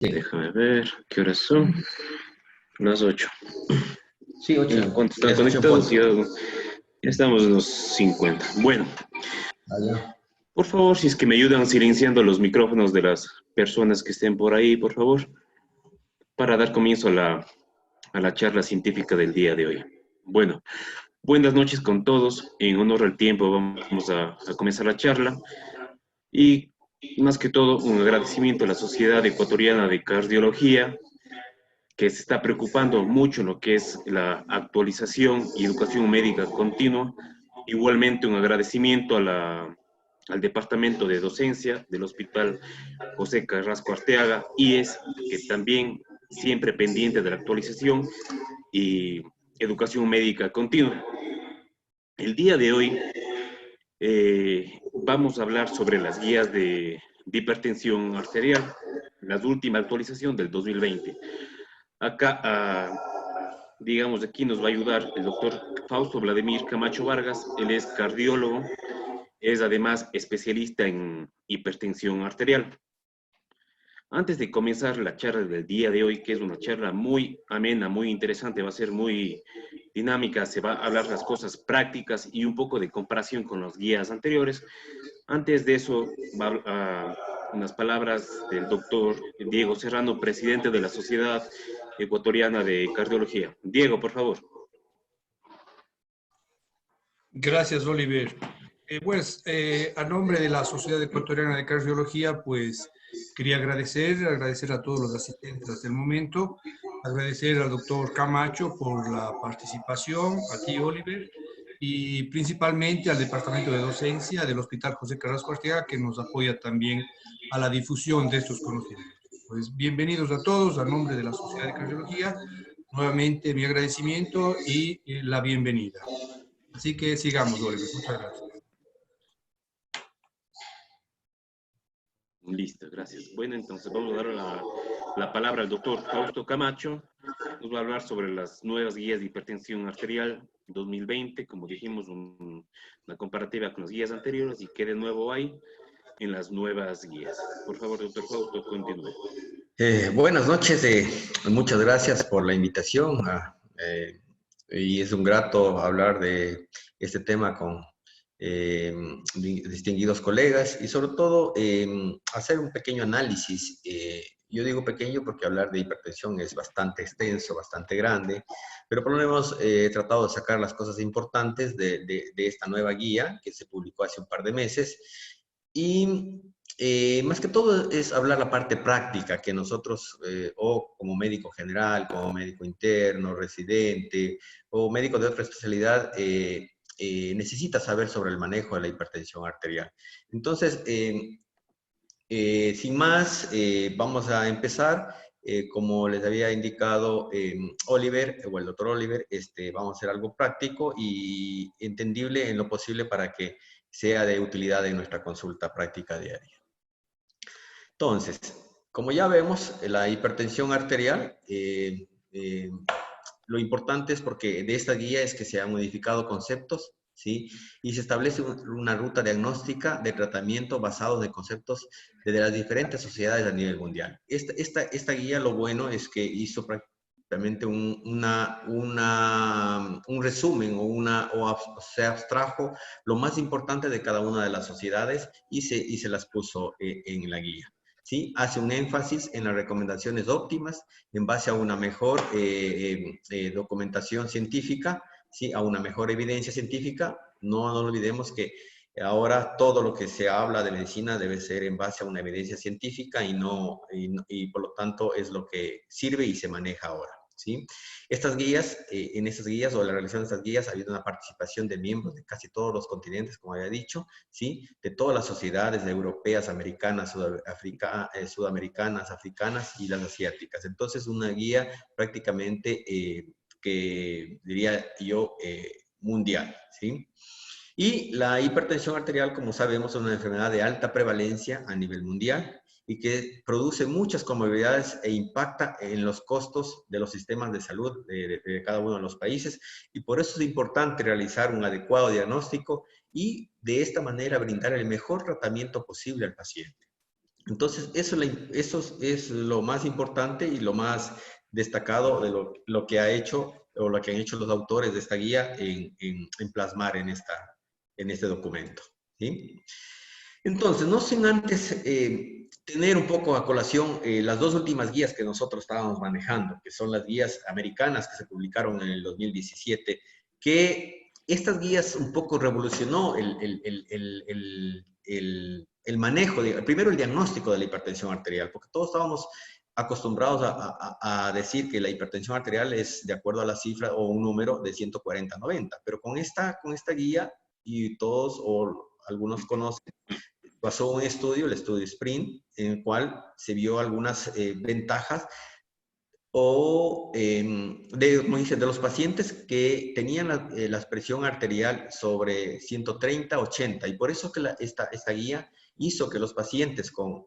Déjame ver, ¿qué horas son? Las 8. Sí, 8. ¿Cuántos Ya están es 8 en conectados? punto. Ya estamos en los 50. Bueno, Allá. por favor, si es que me ayudan silenciando los micrófonos de las personas que estén por ahí, por favor, para dar comienzo a la charla científica del día de hoy. Bueno, buenas noches con todos. En honor al tiempo vamos a comenzar la charla. Y más que todo, un agradecimiento a la Sociedad Ecuatoriana de Cardiología, que se está preocupando mucho en lo que es la actualización y educación médica continua. Igualmente un agradecimiento al Departamento de Docencia del Hospital José Carrasco Arteaga, IES, que también siempre pendiente de la actualización y educación médica continua. El día de hoy vamos a hablar sobre las guías de hipertensión arterial, la última actualización del 2020. Acá, digamos, aquí nos va a ayudar el doctor Fausto Vladimir Camacho Vargas. Él es cardiólogo, es además especialista en hipertensión arterial. Antes de comenzar la charla del día de hoy, que es una charla muy amena, muy interesante, va a ser muy dinámica, se va a hablar las cosas prácticas y un poco de comparación con los guías anteriores. Antes de eso, va unas palabras del doctor Diego Serrano, presidente de la Sociedad Ecuatoriana de Cardiología. Diego, por favor. Gracias, Oliver. A nombre de la Sociedad Ecuatoriana de Cardiología, pues quería agradecer a todos los asistentes hasta el momento, agradecer al doctor Camacho por la participación, a ti, Oliver, y principalmente al Departamento de Docencia del Hospital José Carrasco Arteaga, que nos apoya también a la difusión de estos conocimientos. Pues bienvenidos a todos, a nombre de la Sociedad de Cardiología, nuevamente mi agradecimiento y la bienvenida. Así que sigamos, Oliver. Muchas gracias. Listo, gracias. Bueno, entonces vamos a dar la palabra al doctor Fausto Camacho. Nos va a hablar sobre las nuevas guías de hipertensión arterial 2020, como dijimos, una comparativa con las guías anteriores y qué de nuevo hay en las nuevas guías. Por favor, doctor Fausto, continúe. Buenas noches, muchas gracias por la invitación y es un grato hablar de este tema con distinguidos colegas y sobre todo hacer un pequeño análisis. Yo digo pequeño porque hablar de hipertensión es bastante extenso, bastante grande, pero por lo menos he tratado de sacar las cosas importantes de esta nueva guía que se publicó hace un par de meses y más que todo es hablar la parte práctica que nosotros, o como médico general, como médico interno, residente, o médico de otra especialidad, necesita saber sobre el manejo de la hipertensión arterial. Entonces, sin más, vamos a empezar. Como les había indicado Oliver, o el doctor Oliver, vamos a hacer algo práctico y entendible en lo posible para que sea de utilidad en nuestra consulta práctica diaria. Entonces, como ya vemos, la hipertensión arterial, lo importante es porque de esta guía es que se han modificado conceptos, ¿sí? Y se establece una ruta diagnóstica de tratamiento basado en conceptos de las diferentes sociedades a nivel mundial. Esta guía, lo bueno es que hizo prácticamente un resumen o se abstrajo lo más importante de cada una de las sociedades y se las puso en la guía. ¿Sí? Hace un énfasis en las recomendaciones óptimas en base a una mejor documentación científica, ¿sí? A una mejor evidencia científica. No olvidemos que ahora todo lo que se habla de medicina debe ser en base a una evidencia científica y por lo tanto es lo que sirve y se maneja ahora. ¿Sí? Estas guías, en estas guías o la realización de estas guías ha habido una participación de miembros de casi todos los continentes, como había dicho, ¿sí? De todas las sociedades europeas, americanas, sudamericanas, africanas y las asiáticas. Entonces, una guía prácticamente que diría yo mundial, ¿sí? Y la hipertensión arterial, como sabemos, es una enfermedad de alta prevalencia a nivel mundial y que produce muchas comorbilidades e impacta en los costos de los sistemas de salud de cada uno de los países. Y por eso es importante realizar un adecuado diagnóstico y de esta manera brindar el mejor tratamiento posible al paciente. Entonces, eso es lo más importante y lo más destacado de lo que ha hecho o lo que han hecho los autores de esta guía en plasmar en este documento. ¿Sí? Entonces, no sin antes tener un poco a colación las dos últimas guías que nosotros estábamos manejando, que son las guías americanas que se publicaron en el 2017, que estas guías un poco revolucionó el manejo, primero el diagnóstico de la hipertensión arterial, porque todos estábamos acostumbrados a decir que la hipertensión arterial es de acuerdo a la cifra o un número de 140-90, pero con esta guía, y todos o algunos conocen, pasó un estudio, el estudio SPRINT, en el cual se vio algunas ventajas como dice, de los pacientes que tenían la presión arterial sobre 130-80, y por eso que esta guía hizo que los pacientes con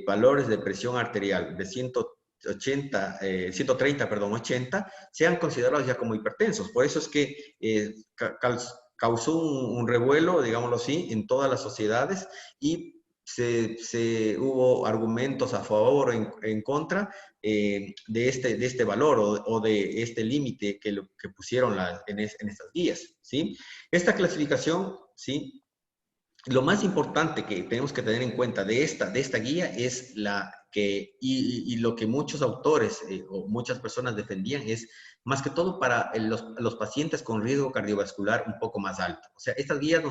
valores de presión arterial de 130, perdón, 80, sean considerados ya como hipertensos. Por eso es que causó un revuelo, digámoslo así, en todas las sociedades, y hubo argumentos a favor o en contra de este valor o de este límite que pusieron en estas guías, ¿sí? Esta clasificación, ¿sí? Lo más importante que tenemos que tener en cuenta de esta guía es y lo que muchos autores o muchas personas defendían es más que todo para los pacientes con riesgo cardiovascular un poco más alto. O sea, esta guía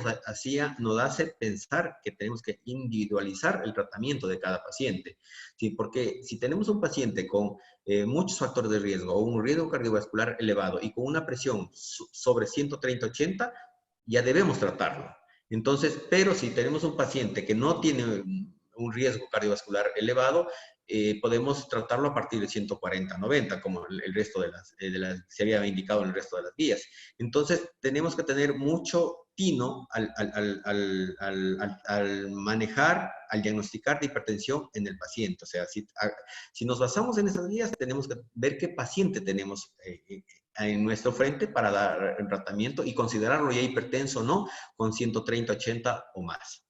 nos hace pensar que tenemos que individualizar el tratamiento de cada paciente, ¿sí? Porque si tenemos un paciente con muchos factores de riesgo o un riesgo cardiovascular elevado y con una presión sobre 130-80, ya debemos tratarlo. Entonces, pero si tenemos un paciente que no tiene un riesgo cardiovascular elevado, podemos tratarlo a partir de 140-90, como el resto se había indicado en el resto de las guías. Entonces, tenemos que tener mucho tino al manejar, al diagnosticar de hipertensión en el paciente. O sea, si nos basamos en esas guías, tenemos que ver qué paciente tenemos en nuestro frente para dar el tratamiento y considerarlo ya hipertenso o no, con 130-80 o más.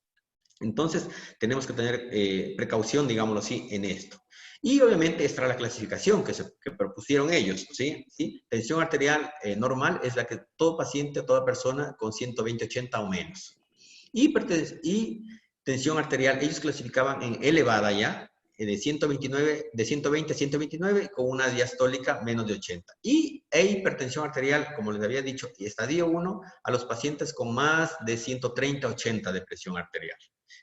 Entonces, tenemos que tener precaución, digámoslo así, en esto. Y obviamente esta era la clasificación que propusieron ellos, ¿sí? ¿Sí? Tensión arterial normal es la que todo paciente, toda persona con 120-80 o menos. Y tensión arterial, ellos clasificaban en elevada ya, de 120 a 129, con una diastólica menos de 80. Y hipertensión arterial, como les había dicho, estadio 1, a los pacientes con más de 130-80 de presión arterial.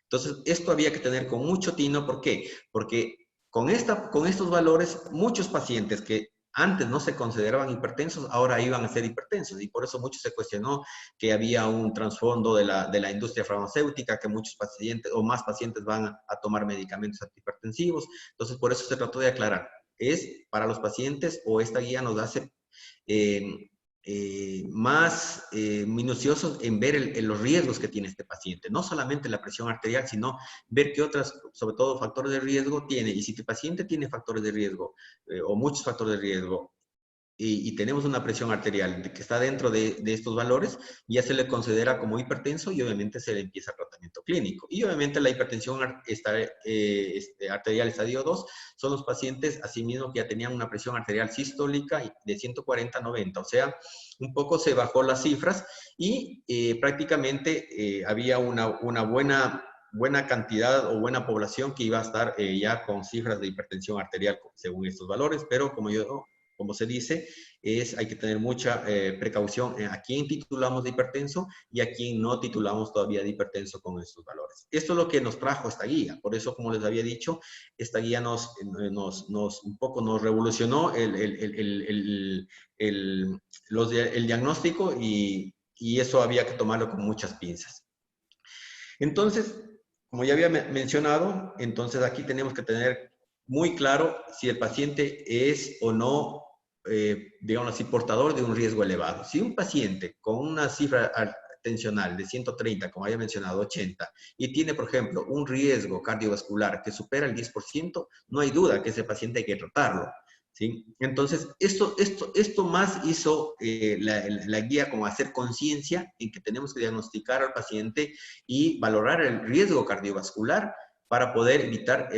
Entonces, esto había que tener con mucho tino. ¿Por qué? Porque con estos valores, muchos pacientes que antes no se consideraban hipertensos, ahora iban a ser hipertensos. Y por eso mucho se cuestionó que había un trasfondo de la industria farmacéutica, que muchos pacientes o más pacientes van a tomar medicamentos antihipertensivos. Entonces, por eso se trató de aclarar. Es para los pacientes, o esta guía nos hace más minuciosos en ver los riesgos que tiene este paciente. No solamente la presión arterial, sino ver qué otras, sobre todo factores de riesgo, tiene. Y si tu paciente tiene factores de riesgo o muchos factores de riesgo y tenemos una presión arterial que está dentro de estos valores, ya se le considera como hipertenso y obviamente se le empieza el tratamiento clínico. Y obviamente la hipertensión arterial estadio 2 son los pacientes asimismo que ya tenían una presión arterial sistólica de 140-90, o sea, un poco se bajó las cifras y prácticamente había una buena cantidad o buena población que iba a estar ya con cifras de hipertensión arterial según estos valores, pero como se dice, hay que tener mucha precaución a quién titulamos de hipertenso y a quién no titulamos todavía de hipertenso con estos valores. Esto es lo que nos trajo esta guía. Por eso, como les había dicho, esta guía un poco nos revolucionó el diagnóstico y eso había que tomarlo con muchas pinzas. Entonces, como ya había mencionado, entonces aquí tenemos que tener muy claro si el paciente es o no digamos así, portador de un riesgo elevado. Si un paciente con una cifra tensional de 130, como había mencionado, 80, y tiene, por ejemplo, un riesgo cardiovascular que supera el 10%, no hay duda que ese paciente hay que tratarlo, ¿sí? Entonces, esto más hizo la guía como hacer conciencia en que tenemos que diagnosticar al paciente y valorar el riesgo cardiovascular para poder evitar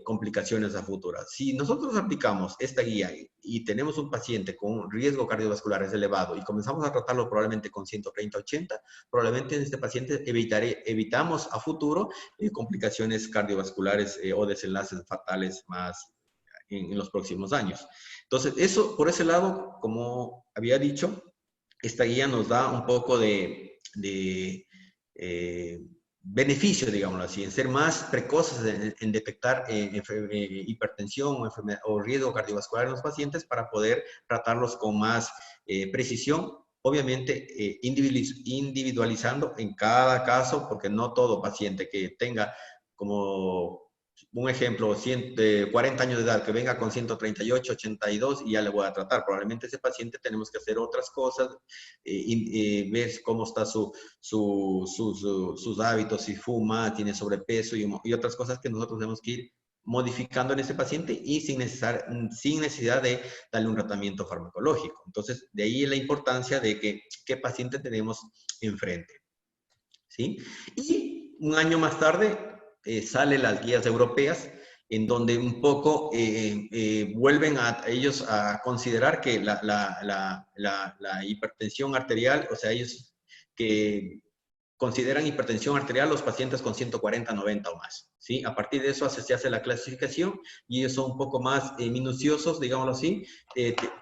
complicaciones a futuro. Si nosotros aplicamos esta guía y tenemos un paciente con riesgo cardiovascular elevado y comenzamos a tratarlo probablemente con 130-80, probablemente en este paciente evitamos a futuro complicaciones cardiovasculares o desenlaces fatales más en los próximos años. Entonces, eso por ese lado, como había dicho, esta guía nos da un poco de beneficio, digámoslo así, en ser más precoces en detectar hipertensión o riesgo cardiovascular en los pacientes para poder tratarlos con más precisión, obviamente individualizando en cada caso, porque no todo paciente que tenga como un ejemplo, 40 años de edad, que venga con 138, 82 y ya le voy a tratar. Probablemente ese paciente tenemos que hacer otras cosas, ver cómo está sus hábitos, si fuma, tiene sobrepeso y otras cosas que nosotros tenemos que ir modificando en ese paciente y sin necesidad de darle un tratamiento farmacológico. Entonces, de ahí la importancia de qué paciente tenemos enfrente. ¿Sí? Y un año más tarde salen las guías europeas, en donde un poco vuelven a ellos a considerar que la hipertensión arterial, o sea, ellos que consideran hipertensión arterial los pacientes con 140, 90 o más, ¿sí? A partir de eso se hace la clasificación y ellos son un poco más minuciosos, digámoslo así.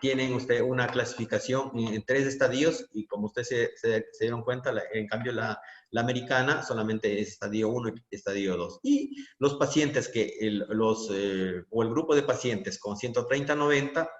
Tienen una clasificación en 3 estadios y como ustedes se dieron cuenta, en cambio la americana solamente es estadio 1 y estadio 2. Y los pacientes o el grupo de pacientes con 130, 90,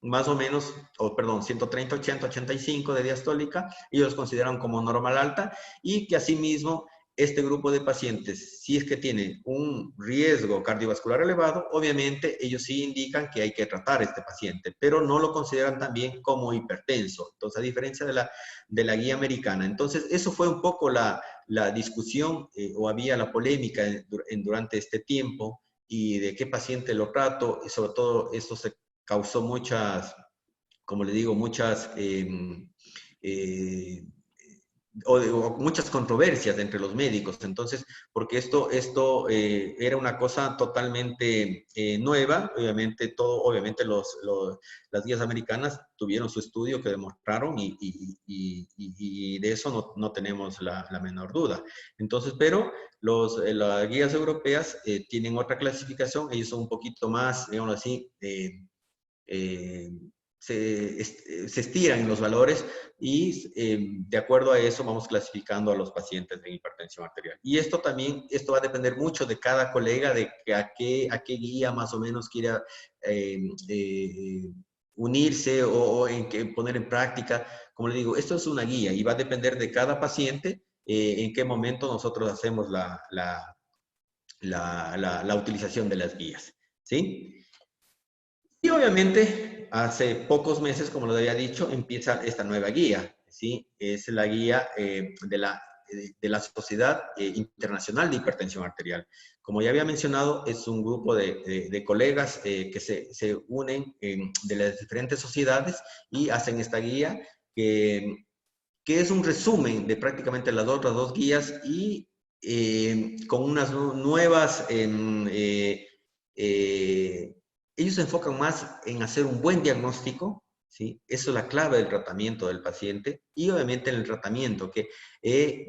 más o menos, perdón, 130, 80, 85 de diastólica, ellos consideran como normal alta y que asimismo este grupo de pacientes, si es que tienen un riesgo cardiovascular elevado, obviamente ellos sí indican que hay que tratar a este paciente, pero no lo consideran también como hipertenso. Entonces, a diferencia de la guía americana. Entonces, eso fue un poco la discusión o había la polémica durante este tiempo y de qué paciente lo trato y sobre todo esto se causó muchas, como le digo, muchas muchas controversias entre los médicos. Entonces, porque esto era una cosa totalmente nueva. Obviamente las guías americanas tuvieron su estudio que demostraron y de eso no tenemos la menor duda. Entonces, pero las guías europeas tienen otra clasificación. Ellos son un poquito más, digamos así, se estiran los valores y de acuerdo a eso vamos clasificando a los pacientes de hipertensión arterial. Y esto va a depender mucho de cada colega, de a qué guía más o menos quiera unirse o en qué poner en práctica. Como le digo, esto es una guía y va a depender de cada paciente en qué momento nosotros hacemos la utilización de las guías. ¿Sí? Y obviamente, hace pocos meses, como lo había dicho, empieza esta nueva guía, ¿sí? Es la guía de la Sociedad Internacional de Hipertensión Arterial. Como ya había mencionado, es un grupo de colegas que se unen de las diferentes sociedades y hacen esta guía que es un resumen de prácticamente las otras 2 guías y con unas nuevas ellos se enfocan más en hacer un buen diagnóstico, ¿sí? Eso es la clave del tratamiento del paciente y obviamente en el tratamiento que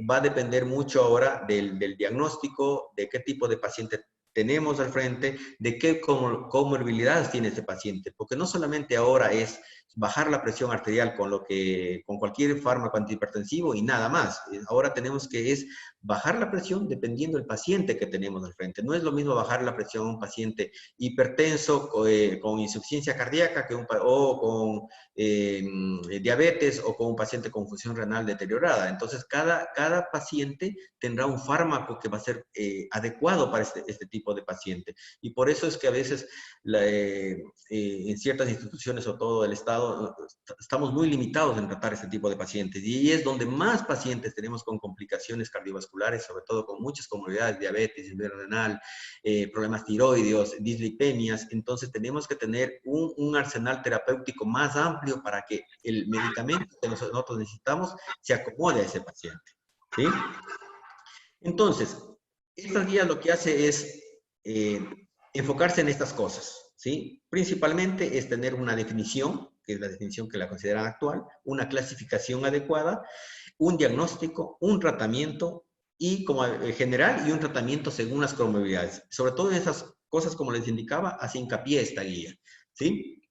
va a depender mucho ahora del diagnóstico, de qué tipo de paciente tenemos al frente, de qué comorbilidades tiene este paciente, porque no solamente ahora es bajar la presión arterial con cualquier fármaco antihipertensivo y nada más. Ahora tenemos que bajar la presión dependiendo del paciente que tenemos al frente. No es lo mismo bajar la presión a un paciente hipertenso con insuficiencia cardíaca o con diabetes o con un paciente con función renal deteriorada. Entonces, cada paciente tendrá un fármaco que va a ser adecuado para este tipo de paciente. Y por eso es que a veces en ciertas instituciones o todo el Estado estamos muy limitados en tratar este tipo de pacientes. Y es donde más pacientes tenemos con complicaciones cardiovasculares, sobre todo con muchas comorbilidades, diabetes, insuficiencia renal, problemas tiroideos, dislipemias. Entonces tenemos que tener un arsenal terapéutico más amplio para que el medicamento que nosotros necesitamos se acomode a ese paciente. ¿Sí? Entonces, esta guía lo que hace es enfocarse en estas cosas, ¿sí? Principalmente es tener una definición, que es la definición que la consideran actual, una clasificación adecuada, un diagnóstico, un tratamiento y como general y un tratamiento según las comorbilidades. Sobre todo en esas cosas, como les indicaba, hace hincapié esta guía, ¿sí?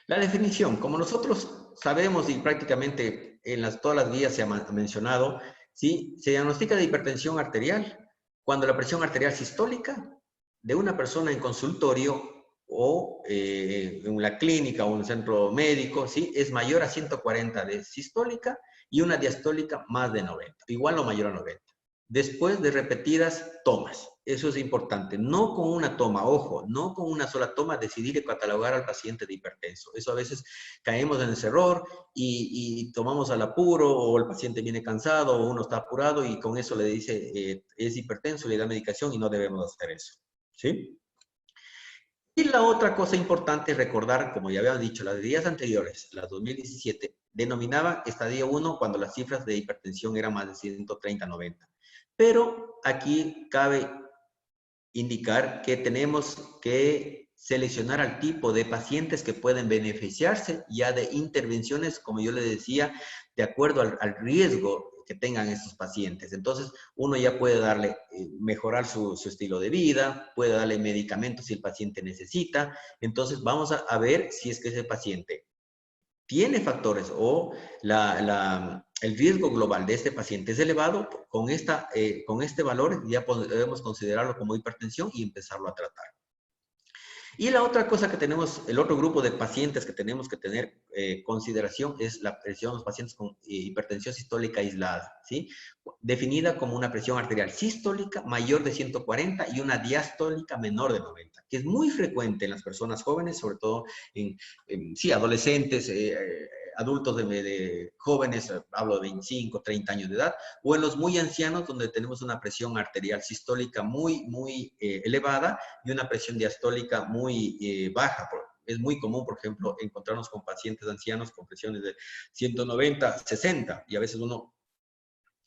La definición, como nosotros sabemos y prácticamente en todas las guías se ha mencionado, ¿sí? Se diagnostica de hipertensión arterial cuando la presión arterial sistólica de una persona en consultorio o en la clínica o en un centro médico, ¿sí? Es mayor a 140 de sistólica y una diastólica más de 90, igual o mayor a 90. Después de repetidas tomas. Eso es importante. No con una toma, ojo, no con una sola toma decidir y catalogar al paciente de hipertenso. Eso a veces caemos en ese error y tomamos al apuro o el paciente viene cansado o uno está apurado y con eso le dice es hipertenso, le da medicación y no debemos hacer eso. ¿Sí? Y la otra cosa importante es recordar, como ya habíamos dicho, las días anteriores, las 2017, denominaban estadio 1 cuando las cifras de hipertensión eran más de 130-90. Pero aquí cabe indicar que tenemos que seleccionar al tipo de pacientes que pueden beneficiarse ya de intervenciones, como yo les decía, de acuerdo al riesgo que tengan estos pacientes. Entonces, uno ya puede darle, mejorar su estilo de vida, puede darle medicamentos si el paciente necesita. Entonces, vamos a ver si es que ese paciente tiene factores o el riesgo global de este paciente es elevado. Con este valor ya podemos considerarlo como hipertensión y empezarlo a tratar. Y la otra cosa que tenemos, el otro grupo de pacientes que tenemos que tener consideración es la presión, los pacientes con hipertensión sistólica aislada, ¿sí? Definida como una presión arterial sistólica mayor de 140 y una diastólica menor de 90, que es muy frecuente en las personas jóvenes, sobre todo en adolescentes, adultos jóvenes, hablo de 25, 30 años de edad, o en los muy ancianos donde tenemos una presión arterial sistólica muy elevada y una presión diastólica muy baja. Es muy común, por ejemplo, encontrarnos con pacientes ancianos con presiones de 190, 60, y a veces uno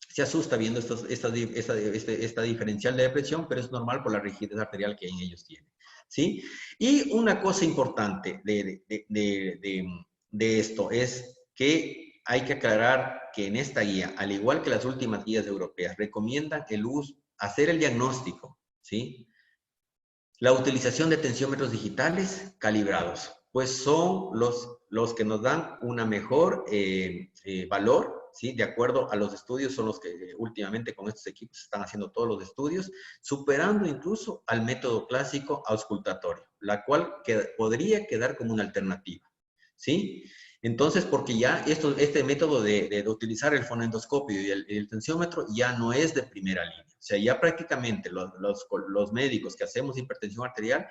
se asusta viendo esta diferencial de presión, pero es normal por la rigidez arterial que en ellos tienen, ¿sí? Y una cosa importante de esto es que hay que aclarar que en esta guía, al igual que las últimas guías europeas, recomiendan hacer el diagnóstico, ¿sí? La utilización de tensiómetros digitales calibrados, pues son los que nos dan una mejor valor, ¿sí? De acuerdo a los estudios, son los que últimamente con estos equipos están haciendo todos los estudios, superando incluso al método clásico auscultatorio, la cual podría quedar como una alternativa, ¿sí? Entonces, porque ya este método de utilizar el fonendoscopio y el tensiómetro ya no es de primera línea. O sea, ya prácticamente los médicos que hacemos hipertensión arterial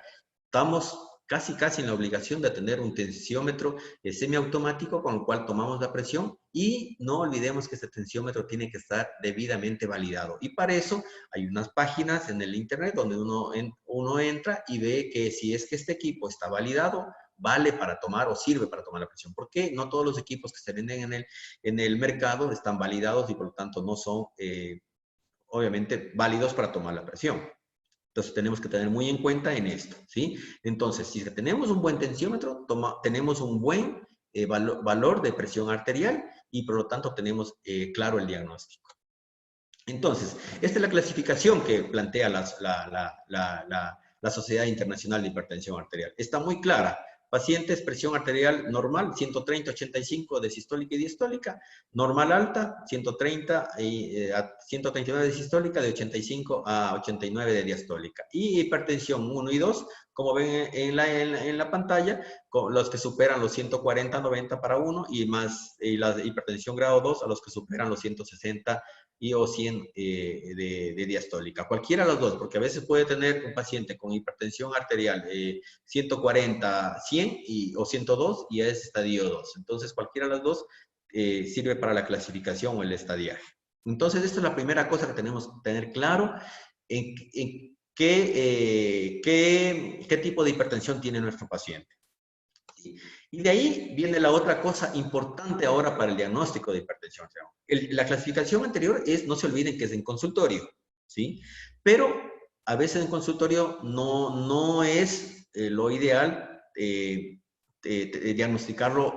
estamos casi en la obligación de tener un tensiómetro semiautomático con el cual tomamos la presión, y no olvidemos que este tensiómetro tiene que estar debidamente validado. Y para eso hay unas páginas en el internet donde uno entra y ve que si es que este equipo está validado, vale para tomar o sirve para tomar la presión. Porque no todos los equipos que se venden en el mercado están validados y por lo tanto no son obviamente válidos para tomar la presión. Entonces tenemos que tener muy en cuenta en esto, ¿sí? Entonces, si tenemos un buen tensiómetro, tenemos un buen valor de presión arterial y por lo tanto tenemos claro el diagnóstico. Entonces, esta es la clasificación que plantea la Sociedad Internacional de Hipertensión Arterial. Está muy clara. Pacientes, presión arterial normal, 130-85 de sistólica y diastólica. Normal alta, 130 a 139 de sistólica, de 85 a 89 de diastólica. Y hipertensión 1 y 2, como ven en la pantalla, con los que superan los 140-90 para 1 y la hipertensión grado 2 a los que superan los 160 o 100 de diastólica. Cualquiera de los dos, porque a veces puede tener un paciente con hipertensión arterial 140, 100 o 102 y es estadio 2. Entonces, cualquiera de los dos sirve para la clasificación o el estadiaje. Entonces, esta es la primera cosa que tenemos que tener claro en qué tipo de hipertensión tiene nuestro paciente. Y de ahí viene la otra cosa importante ahora para el diagnóstico de hipertensión arterial. La clasificación anterior no se olviden que es en consultorio, ¿sí? Pero a veces en consultorio no es lo ideal diagnosticarlo,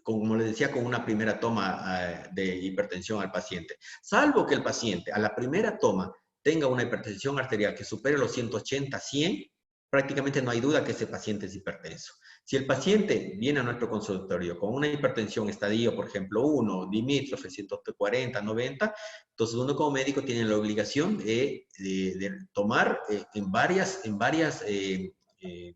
como les decía, con una primera toma de hipertensión al paciente. Salvo que el paciente a la primera toma tenga una hipertensión arterial que supere los 180, 100, prácticamente no hay duda que ese paciente es hipertenso. Si el paciente viene a nuestro consultorio con una hipertensión estadio, por ejemplo, 1, dimítrofe, 140, 90, entonces uno como médico tiene la obligación de tomar en varias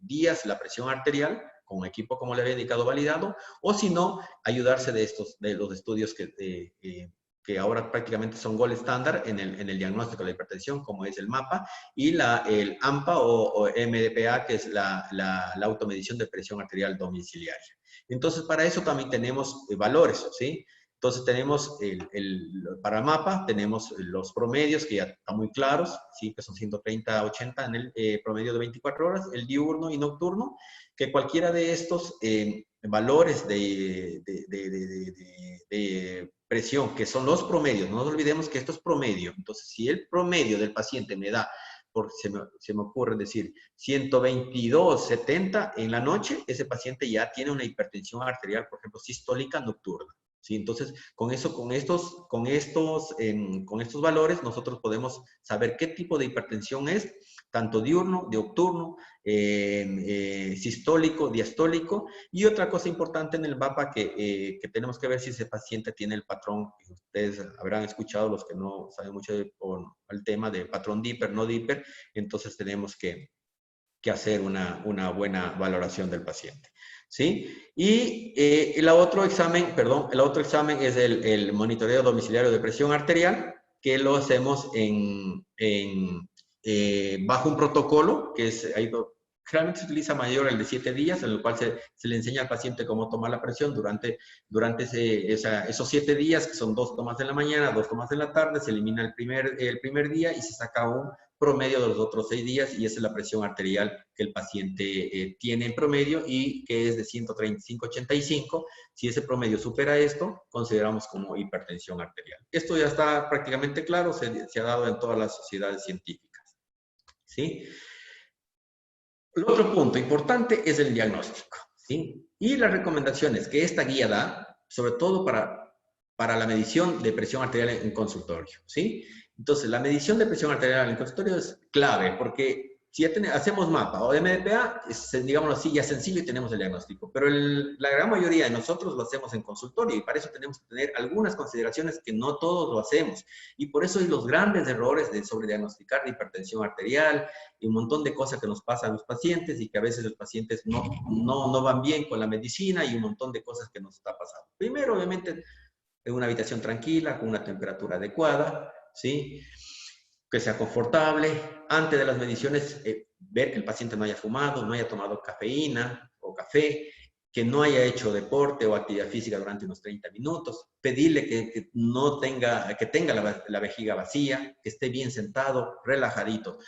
días la presión arterial con un equipo como le había indicado validado, o si no, ayudarse de los estudios que ahora prácticamente son gold estándar en el diagnóstico de la hipertensión, como es el MAPA y el AMPA o MDPA, que es la automedición de presión arterial domiciliaria. Entonces, para eso también tenemos valores, ¿sí? Entonces, tenemos para MAPA, tenemos los promedios que ya están muy claros, ¿sí? Que son 130 a 80 en el promedio de 24 horas, el diurno y nocturno, que cualquiera de estos valores de presión, que son los promedios, no nos olvidemos que esto es promedio. Entonces, si el promedio del paciente me da, porque se me ocurre decir 122/70 en la noche, ese paciente ya tiene una hipertensión arterial, por ejemplo, sistólica nocturna. ¿Sí? Entonces, con estos valores, nosotros podemos saber qué tipo de hipertensión es, tanto diurno, nocturno, sistólico, diastólico. Y otra cosa importante en el MAPA que tenemos que ver si ese paciente tiene el patrón, que ustedes habrán escuchado, los que no saben mucho del tema de patrón Dipper, no Dipper, entonces tenemos que hacer una buena valoración del paciente. ¿Sí? Y el otro examen es el monitoreo domiciliario de presión arterial, que lo hacemos bajo un protocolo, que es, generalmente se utiliza mayor el de 7 días, en el cual se le enseña al paciente cómo tomar la presión durante esos 7 días, que son 2 tomas en la mañana, 2 tomas en la tarde, se elimina el primer día y se saca un promedio de los otros 6 días, y esa es la presión arterial que el paciente tiene en promedio y que es de 135/85. Si ese promedio supera esto, consideramos como hipertensión arterial. Esto ya está prácticamente claro, se ha dado en todas las sociedades científicas. ¿Sí? El otro punto importante es el diagnóstico. ¿Sí? Y las recomendaciones que esta guía da, sobre todo para la medición de presión arterial en consultorio. ¿Sí? Entonces, la medición de presión arterial en consultorio es clave, porque si ya hacemos MAPA o MDPA, digámoslo así, ya sencillo y tenemos el diagnóstico. Pero la gran mayoría de nosotros lo hacemos en consultorio, y para eso tenemos que tener algunas consideraciones que no todos lo hacemos. Y por eso hay los grandes errores de sobrediagnosticar la hipertensión arterial y un montón de cosas que nos pasan a los pacientes, y que a veces los pacientes no van bien con la medicina, y un montón de cosas que nos está pasando. Primero, obviamente, en una habitación tranquila, con una temperatura adecuada, ¿sí? Que sea confortable. Antes de las mediciones, ver que el paciente no haya fumado, no haya tomado cafeína o café, que no haya hecho deporte o actividad física durante unos 30 minutos, pedirle que tenga la vejiga vacía, que esté bien sentado, relajadito.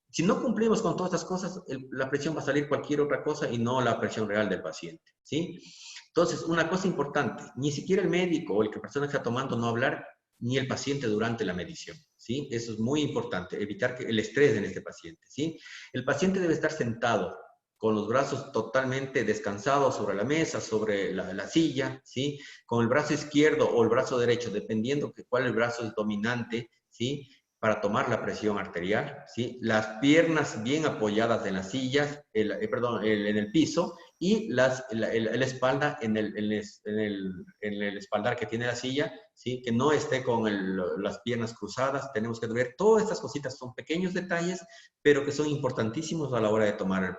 Si no cumplimos con todas estas cosas, la presión va a salir cualquier otra cosa y no la presión real del paciente, ¿sí? Entonces, una cosa importante, ni siquiera el médico o la persona que está tomando no hablar, ni el paciente durante la medición, ¿sí? Eso es muy importante, evitar el estrés en este paciente, ¿sí? El paciente debe estar sentado, con los brazos totalmente descansados sobre la mesa, sobre la silla, ¿sí? Con el brazo izquierdo o el brazo derecho, dependiendo de cuál el brazo es dominante, ¿sí? Para tomar la presión arterial, ¿sí? Las piernas bien apoyadas en las sillas, en el piso, y la espalda en el espaldar que tiene la silla, ¿sí? Que no esté con las piernas cruzadas. Tenemos que ver todas estas cositas, son pequeños detalles, pero que son importantísimos a la hora de tomar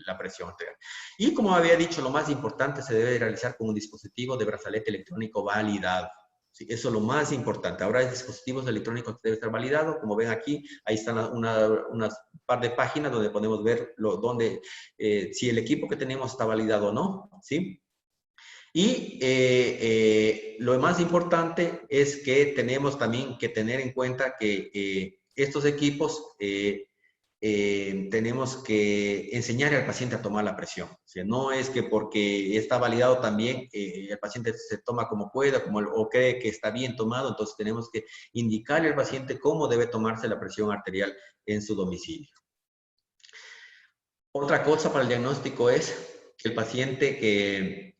la presión arterial. Y como había dicho, lo más importante se debe realizar con un dispositivo de brazalete electrónico validado. Sí, eso es lo más importante. Ahora hay dispositivos electrónicos que deben estar validados. Como ven aquí, ahí están unas par de páginas donde podemos ver si el equipo que tenemos está validado o no, ¿sí? Y lo más importante es que tenemos también que tener en cuenta que estos equipos tenemos que enseñar al paciente a tomar la presión. O sea, no es que porque está validado también, el paciente se toma como pueda, o cree que está bien tomado, entonces tenemos que indicarle al paciente cómo debe tomarse la presión arterial en su domicilio. Otra cosa para el diagnóstico es que el paciente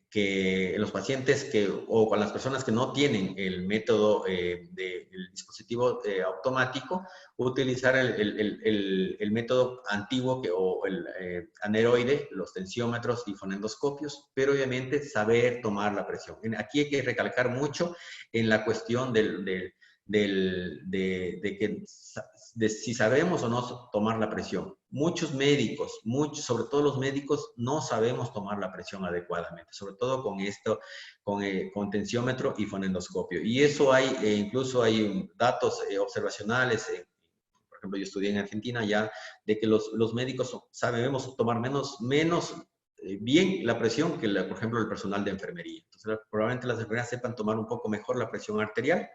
los pacientes o con las personas que no tienen el método del dispositivo automático, utilizar el método antiguo o el aneroide, los tensiómetros y fonendoscopios, pero obviamente saber tomar la presión. Aquí hay que recalcar mucho en la cuestión de si sabemos o no tomar la presión. Muchos médicos, sobre todo los médicos, no sabemos tomar la presión adecuadamente, sobre todo con tensiómetro y fonendoscopio. Y eso incluso hay datos observacionales, por ejemplo, yo estudié en Argentina ya, de que los médicos sabemos tomar menos bien la presión que, por ejemplo, el personal de enfermería. Entonces, probablemente las enfermeras sepan tomar un poco mejor la presión arterial,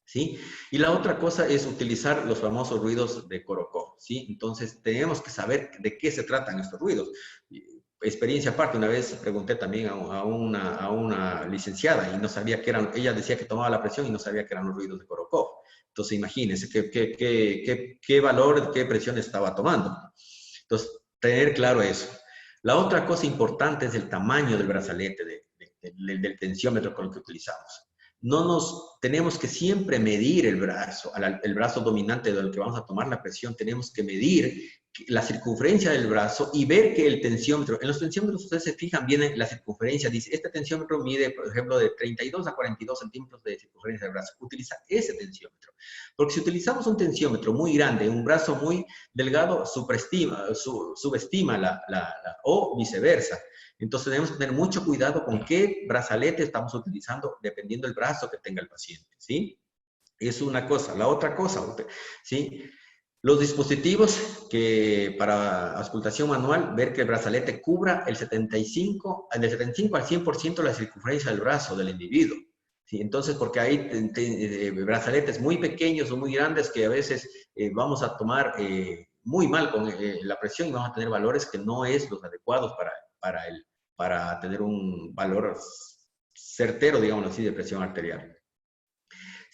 ¿sí? Y la otra cosa es utilizar los famosos ruidos de Corocó, ¿sí? Entonces, tenemos que saber de qué se tratan estos ruidos. Experiencia aparte, una vez pregunté también a una licenciada y no sabía qué eran, ella decía que tomaba la presión y no sabía qué eran los ruidos de Corocó. Entonces, imagínense qué valor, qué presión estaba tomando. Entonces, tener claro eso. La otra cosa importante es el tamaño del brazalete, del tensiómetro con el que utilizamos. Tenemos que siempre medir el brazo dominante del que vamos a tomar la presión, tenemos que medir la circunferencia del brazo y ver que el tensiómetro, en los tensiómetros ustedes se fijan bien en la circunferencia, dice, este tensiómetro mide, por ejemplo, de 32 a 42 centímetros de circunferencia del brazo, utiliza ese tensiómetro. Porque si utilizamos un tensiómetro muy grande, un brazo muy delgado, subestima o viceversa. Entonces tenemos que tener mucho cuidado con qué brazalete estamos utilizando dependiendo del brazo que tenga el paciente, ¿sí? Es una cosa. La otra cosa, ¿sí? Los dispositivos que para auscultación manual, ver que el brazalete cubra del 75 al 100% la circunferencia del brazo del individuo. ¿Sí? Entonces, porque hay brazaletes muy pequeños o muy grandes que a veces vamos a tomar muy mal con la presión y vamos a tener valores que no es los adecuados para tener un valor certero, digamos así, de presión arterial.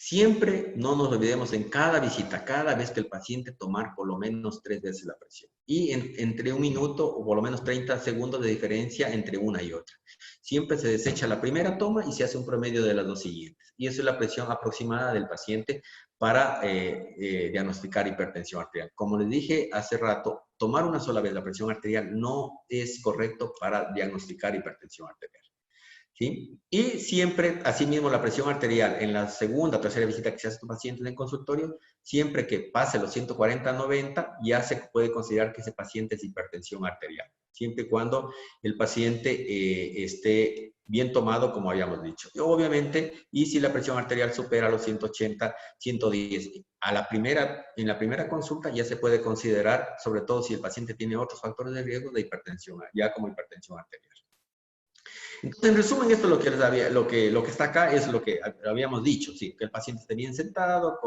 Siempre no nos olvidemos en cada visita, cada vez que el paciente tomar por lo menos 3 veces la presión. Y entre 1 minuto o por lo menos 30 segundos de diferencia entre una y otra. Siempre se desecha la primera toma y se hace un promedio de las 2 siguientes. Y eso es la presión aproximada del paciente para diagnosticar hipertensión arterial. Como les dije hace rato, tomar una sola vez la presión arterial no es correcto para diagnosticar hipertensión arterial. ¿Sí? Y siempre, asimismo, la presión arterial en la segunda o tercera visita que se hace a tu paciente en el consultorio, siempre que pase los 140-90, ya se puede considerar que ese paciente es hipertensión arterial, siempre y cuando el paciente esté bien tomado, como habíamos dicho. Y obviamente, y si la presión arterial supera los 180, 110, en la primera consulta ya se puede considerar, sobre todo si el paciente tiene otros factores de riesgo de hipertensión, ya como hipertensión arterial. Entonces, en resumen, esto es lo que está acá es lo que habíamos dicho, ¿sí? Que el paciente esté bien sentado,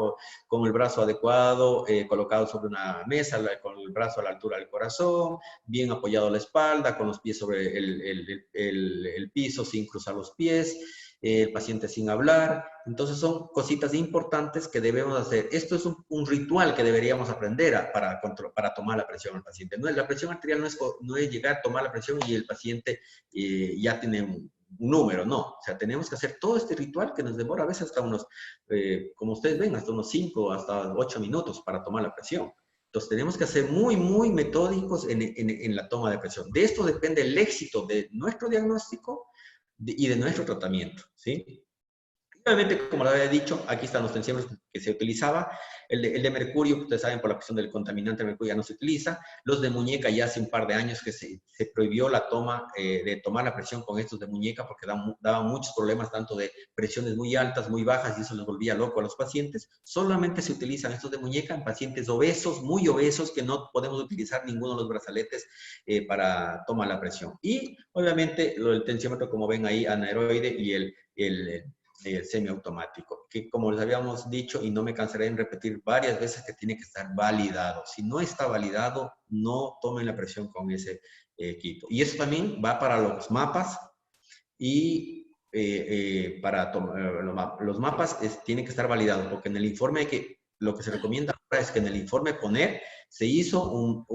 con el brazo adecuado, colocado sobre una mesa, con el brazo a la altura del corazón, bien apoyado a la espalda, con los pies sobre el piso sin cruzar los pies, el paciente sin hablar. Entonces, son cositas importantes que debemos hacer. Esto es un ritual que deberíamos aprender para tomar la presión al paciente. La presión arterial no es llegar a tomar la presión y el paciente ya tiene un número, no. O sea, tenemos que hacer todo este ritual que nos demora a veces hasta unos, como ustedes ven, hasta unos 5 hasta 8 minutos para tomar la presión. Entonces, tenemos que ser muy, muy metódicos en la toma de presión. De esto depende el éxito de nuestro diagnóstico y de nuestro tratamiento, ¿sí? Obviamente, como lo había dicho, aquí están los tensiómetros que se utilizaba. El de mercurio, ustedes saben, por la cuestión del contaminante de mercurio ya no se utiliza. Los de muñeca ya hace un par de años que se prohibió la toma de tomar la presión con estos de muñeca porque daban muchos problemas, tanto de presiones muy altas, muy bajas, y eso les volvía loco a los pacientes. Solamente se utilizan estos de muñeca en pacientes obesos, muy obesos, que no podemos utilizar ninguno de los brazaletes para tomar la presión. Y, obviamente, el tensiómetro, como ven ahí, anaeroide y el semiautomático, que como les habíamos dicho, y no me cansaré en repetir varias veces, que tiene que estar validado. Si no está validado, no tomen la presión con ese equipo. Y eso también va para los mapas, y para los mapas tienen que estar validados, porque en el informe lo que se recomienda ahora es que en el informe poner se hizo un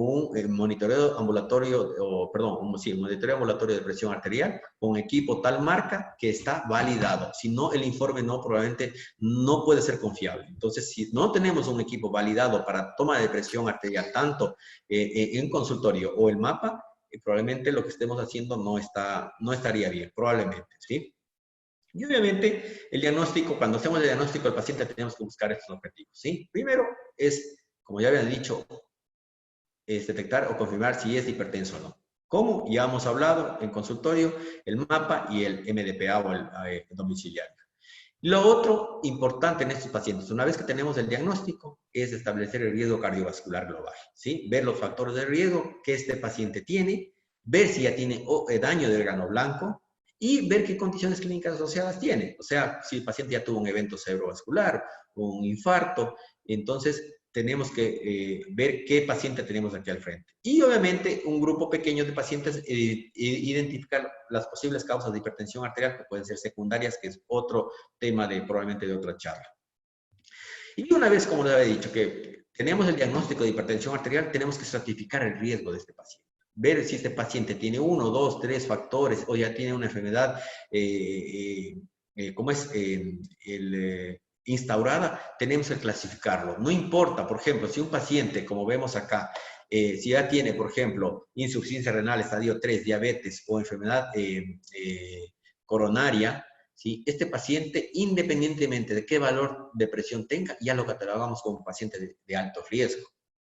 monitoreo ambulatorio, un monitoreo ambulatorio de presión arterial con equipo tal marca que está validado. Si no, el informe probablemente no puede ser confiable. Entonces, si no tenemos un equipo validado para toma de presión arterial, tanto en consultorio o el mapa, probablemente lo que estemos haciendo no estaría bien, probablemente, ¿sí? Y obviamente el diagnóstico, cuando hacemos el diagnóstico del paciente tenemos que buscar estos objetivos, ¿sí? Primero es, como ya habían dicho, es detectar o confirmar si es hipertenso o no. ¿Cómo? Ya hemos hablado en consultorio, el mapa y el MDPA o el domiciliario. Lo otro importante en estos pacientes, una vez que tenemos el diagnóstico, es establecer el riesgo cardiovascular global, ¿sí? Ver los factores de riesgo que este paciente tiene, ver si ya tiene daño del grano blanco y ver qué condiciones clínicas asociadas tiene. O sea, si el paciente ya tuvo un evento cerebrovascular, un infarto, entonces tenemos que ver qué paciente tenemos aquí al frente. Y obviamente un grupo pequeño de pacientes identificar las posibles causas de hipertensión arterial que pueden ser secundarias, que es otro tema probablemente de otra charla. Y una vez, como les había dicho, que tenemos el diagnóstico de hipertensión arterial, tenemos que estratificar el riesgo de este paciente. Ver si este paciente tiene 1, 2, 3 factores o ya tiene una enfermedad, instaurada, tenemos que clasificarlo. No importa, por ejemplo, si un paciente, como vemos acá, si ya tiene, por ejemplo, insuficiencia renal, estadio 3, diabetes o enfermedad coronaria, ¿sí? Este paciente, independientemente de qué valor de presión tenga, ya lo catalogamos como paciente de alto riesgo,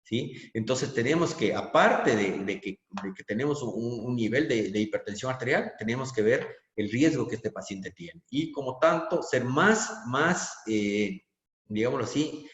¿sí? Entonces tenemos que, aparte de que tenemos un nivel de hipertensión arterial, tenemos que ver el riesgo que este paciente tiene. Y como tanto, ser más digámoslo así,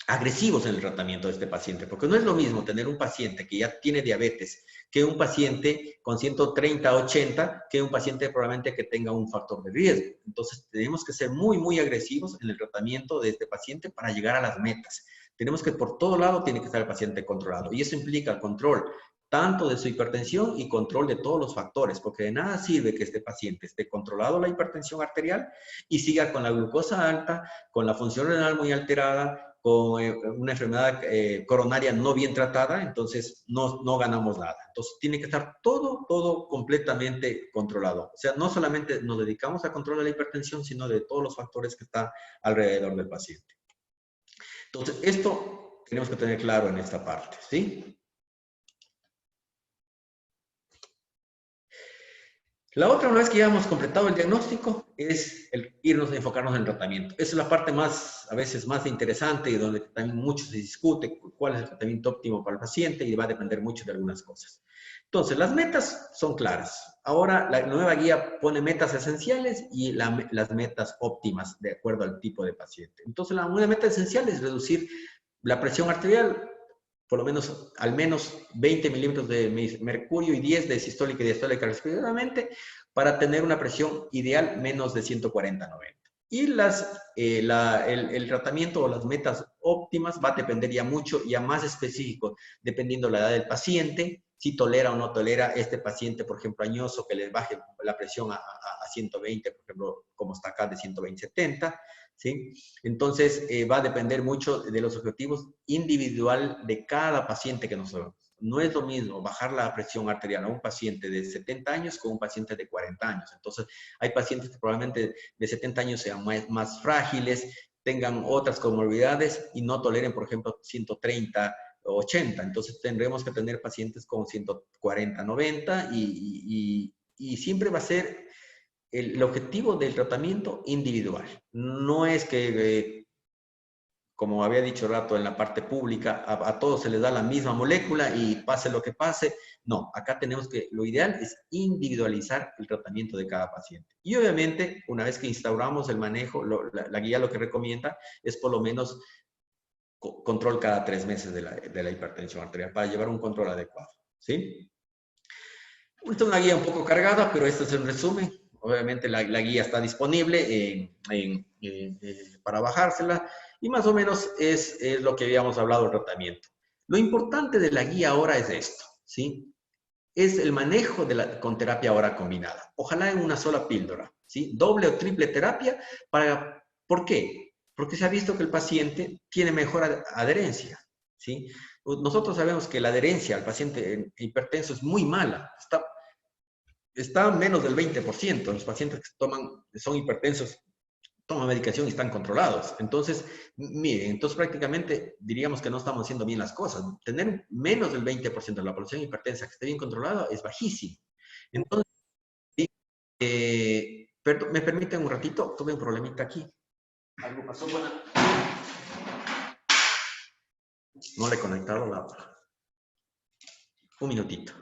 agresivos en el tratamiento de este paciente, porque no es lo mismo tener un paciente que ya tiene diabetes que un paciente con 130, 80, que un paciente probablemente que tenga un factor de riesgo. Entonces, tenemos que ser muy, muy agresivos en el tratamiento de este paciente para llegar a las metas. Tenemos que, por todo lado, tiene que estar el paciente controlado. Y eso implica el control tanto de su hipertensión y control de todos los factores, porque de nada sirve que este paciente esté controlado la hipertensión arterial y siga con la glucosa alta, con la función renal muy alterada, con una enfermedad coronaria no bien tratada, entonces no ganamos nada. Entonces tiene que estar todo completamente controlado. O sea, no solamente nos dedicamos a controlar la hipertensión, sino de todos los factores que están alrededor del paciente. Entonces, esto tenemos que tener claro en esta parte, ¿sí? La otra, una vez que ya hemos completado el diagnóstico, es irnos a enfocarnos en el tratamiento. Esa es la parte a veces más interesante y donde también mucho se discute cuál es el tratamiento óptimo para el paciente y va a depender mucho de algunas cosas. Entonces, las metas son claras. Ahora, la nueva guía pone metas esenciales y las metas óptimas de acuerdo al tipo de paciente. Entonces, una meta esencial es reducir la presión arterial, por lo menos, al menos 20 milímetros de mercurio y 10 de sistólica y diastólica respectivamente, para tener una presión ideal menos de 140/90. Y el tratamiento o las metas óptimas va a depender ya mucho, ya más específico, dependiendo de la edad del paciente, si tolera o no tolera este paciente, por ejemplo, añoso, que le baje la presión a 120, por ejemplo, como está acá de 120/70, ¿sí? Entonces, va a depender mucho de los objetivos individual de cada paciente que nosotros. No es lo mismo bajar la presión arterial a un paciente de 70 años con un paciente de 40 años. Entonces, hay pacientes que probablemente de 70 años sean más frágiles, tengan otras comorbilidades y no toleren, por ejemplo, 130 o 80. Entonces, tendremos que tener pacientes con 140/90 y siempre va a ser el objetivo del tratamiento individual. No es que, como había dicho rato en la parte pública, a todos se les da la misma molécula y pase lo que pase. No, acá tenemos que, lo ideal es individualizar el tratamiento de cada paciente. Y obviamente, una vez que instauramos el manejo, la guía lo que recomienda es por lo menos control cada 3 meses de la hipertensión arterial para llevar un control adecuado, ¿sí? Esta es una guía un poco cargada, pero este es el resumen. obviamente la guía está disponible para bajársela y más o menos es lo que habíamos hablado del tratamiento. Lo importante de la guía ahora es esto, ¿sí? Es el manejo con terapia ahora combinada. Ojalá en una sola píldora, ¿sí? Doble o triple terapia. ¿Por qué? Porque se ha visto que el paciente tiene mejor adherencia, ¿sí? Nosotros sabemos que la adherencia al paciente hipertenso es muy mala. Está menos del 20%. Los pacientes que son hipertensos toman medicación y están controlados. Entonces, miren, prácticamente diríamos que no estamos haciendo bien las cosas. Tener menos del 20% de la población hipertensa que esté bien controlada es bajísimo. Entonces, perdón, ¿me permiten un ratito? Tuve un problemita aquí. Algo pasó, bueno. No le he conectado la... Un minutito.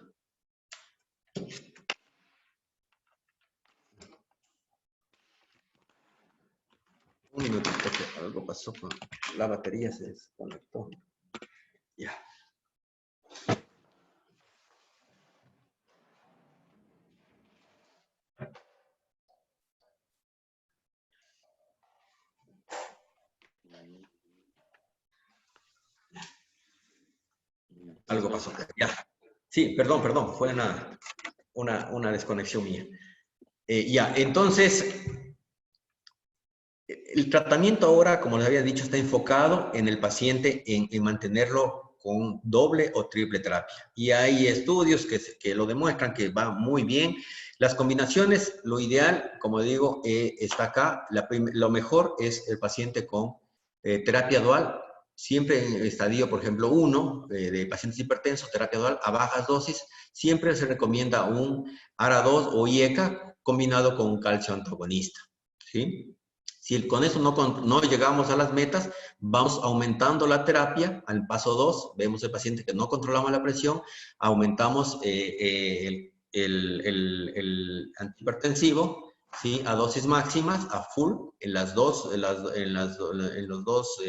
Un minutito, que algo pasó con la batería, se desconectó. Ya. Algo pasó. Ya. Sí, perdón, fue una desconexión mía. Ya, entonces, el tratamiento ahora, como les había dicho, está enfocado en el paciente en mantenerlo con doble o triple terapia. Y hay estudios que lo demuestran que va muy bien. Las combinaciones, lo ideal, como digo, está acá. Lo mejor es el paciente con terapia dual, siempre en estadio, por ejemplo, 1 de pacientes hipertensos, terapia dual a bajas dosis. Siempre se recomienda un ARA2 o IECA combinado con un calcio antagonista, ¿sí? Si con eso no llegamos a las metas, vamos aumentando la terapia. Al paso 2, vemos el paciente que no controlamos la presión, aumentamos el antihipertensivo, ¿sí? A dosis máximas, a full, en los dos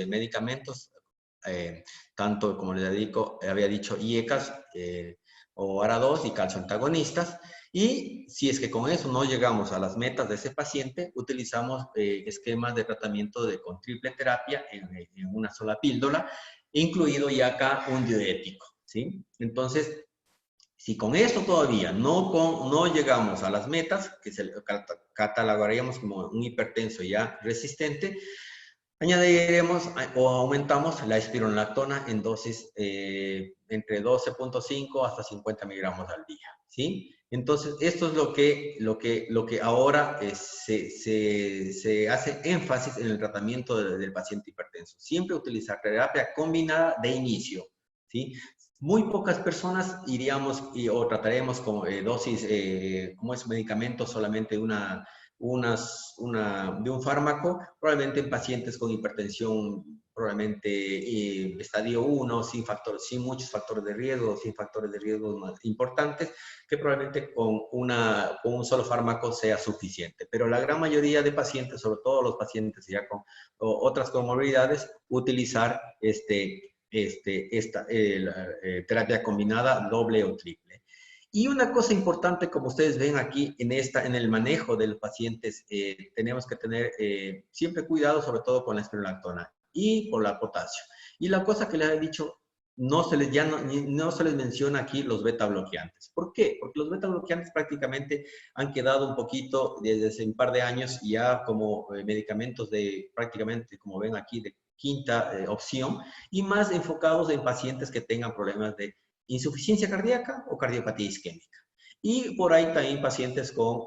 medicamentos, tanto como les había dicho, IECAS o ARA2 y calcio antagonistas. Y si es que con eso no llegamos a las metas de ese paciente, utilizamos esquemas de tratamiento con triple terapia en una sola píldora, incluido ya acá un diurético, ¿sí? Entonces, si con eso todavía no llegamos a las metas, que se catalogaríamos como un hipertenso ya resistente, añadiremos o aumentamos la espironolactona en dosis entre 12.5 hasta 50 miligramos al día, ¿sí? Entonces, esto es lo que ahora se hace énfasis en el tratamiento del paciente hipertenso. Siempre utilizar terapia combinada de inicio, ¿sí? Muy pocas personas iríamos o trataremos con dosis, como es medicamento, solamente de un fármaco, probablemente en pacientes con hipertensión, probablemente estadio 1, sin muchos factores de riesgo, sin factores de riesgo más importantes, que probablemente con un solo fármaco sea suficiente. Pero la gran mayoría de pacientes, sobre todo los pacientes ya con otras comorbilidades, utilizar terapia combinada doble o triple. Y una cosa importante, como ustedes ven aquí en el manejo de los pacientes, tenemos que tener siempre cuidado, sobre todo con la espironolactona y con la potasio. Y la cosa que les he dicho, no se les menciona aquí los beta bloqueantes. ¿Por qué? Porque los beta bloqueantes prácticamente han quedado un poquito desde hace un par de años ya como medicamentos prácticamente, como ven aquí, de quinta opción, y más enfocados en pacientes que tengan problemas de insuficiencia cardíaca o cardiopatía isquémica. Y por ahí también pacientes con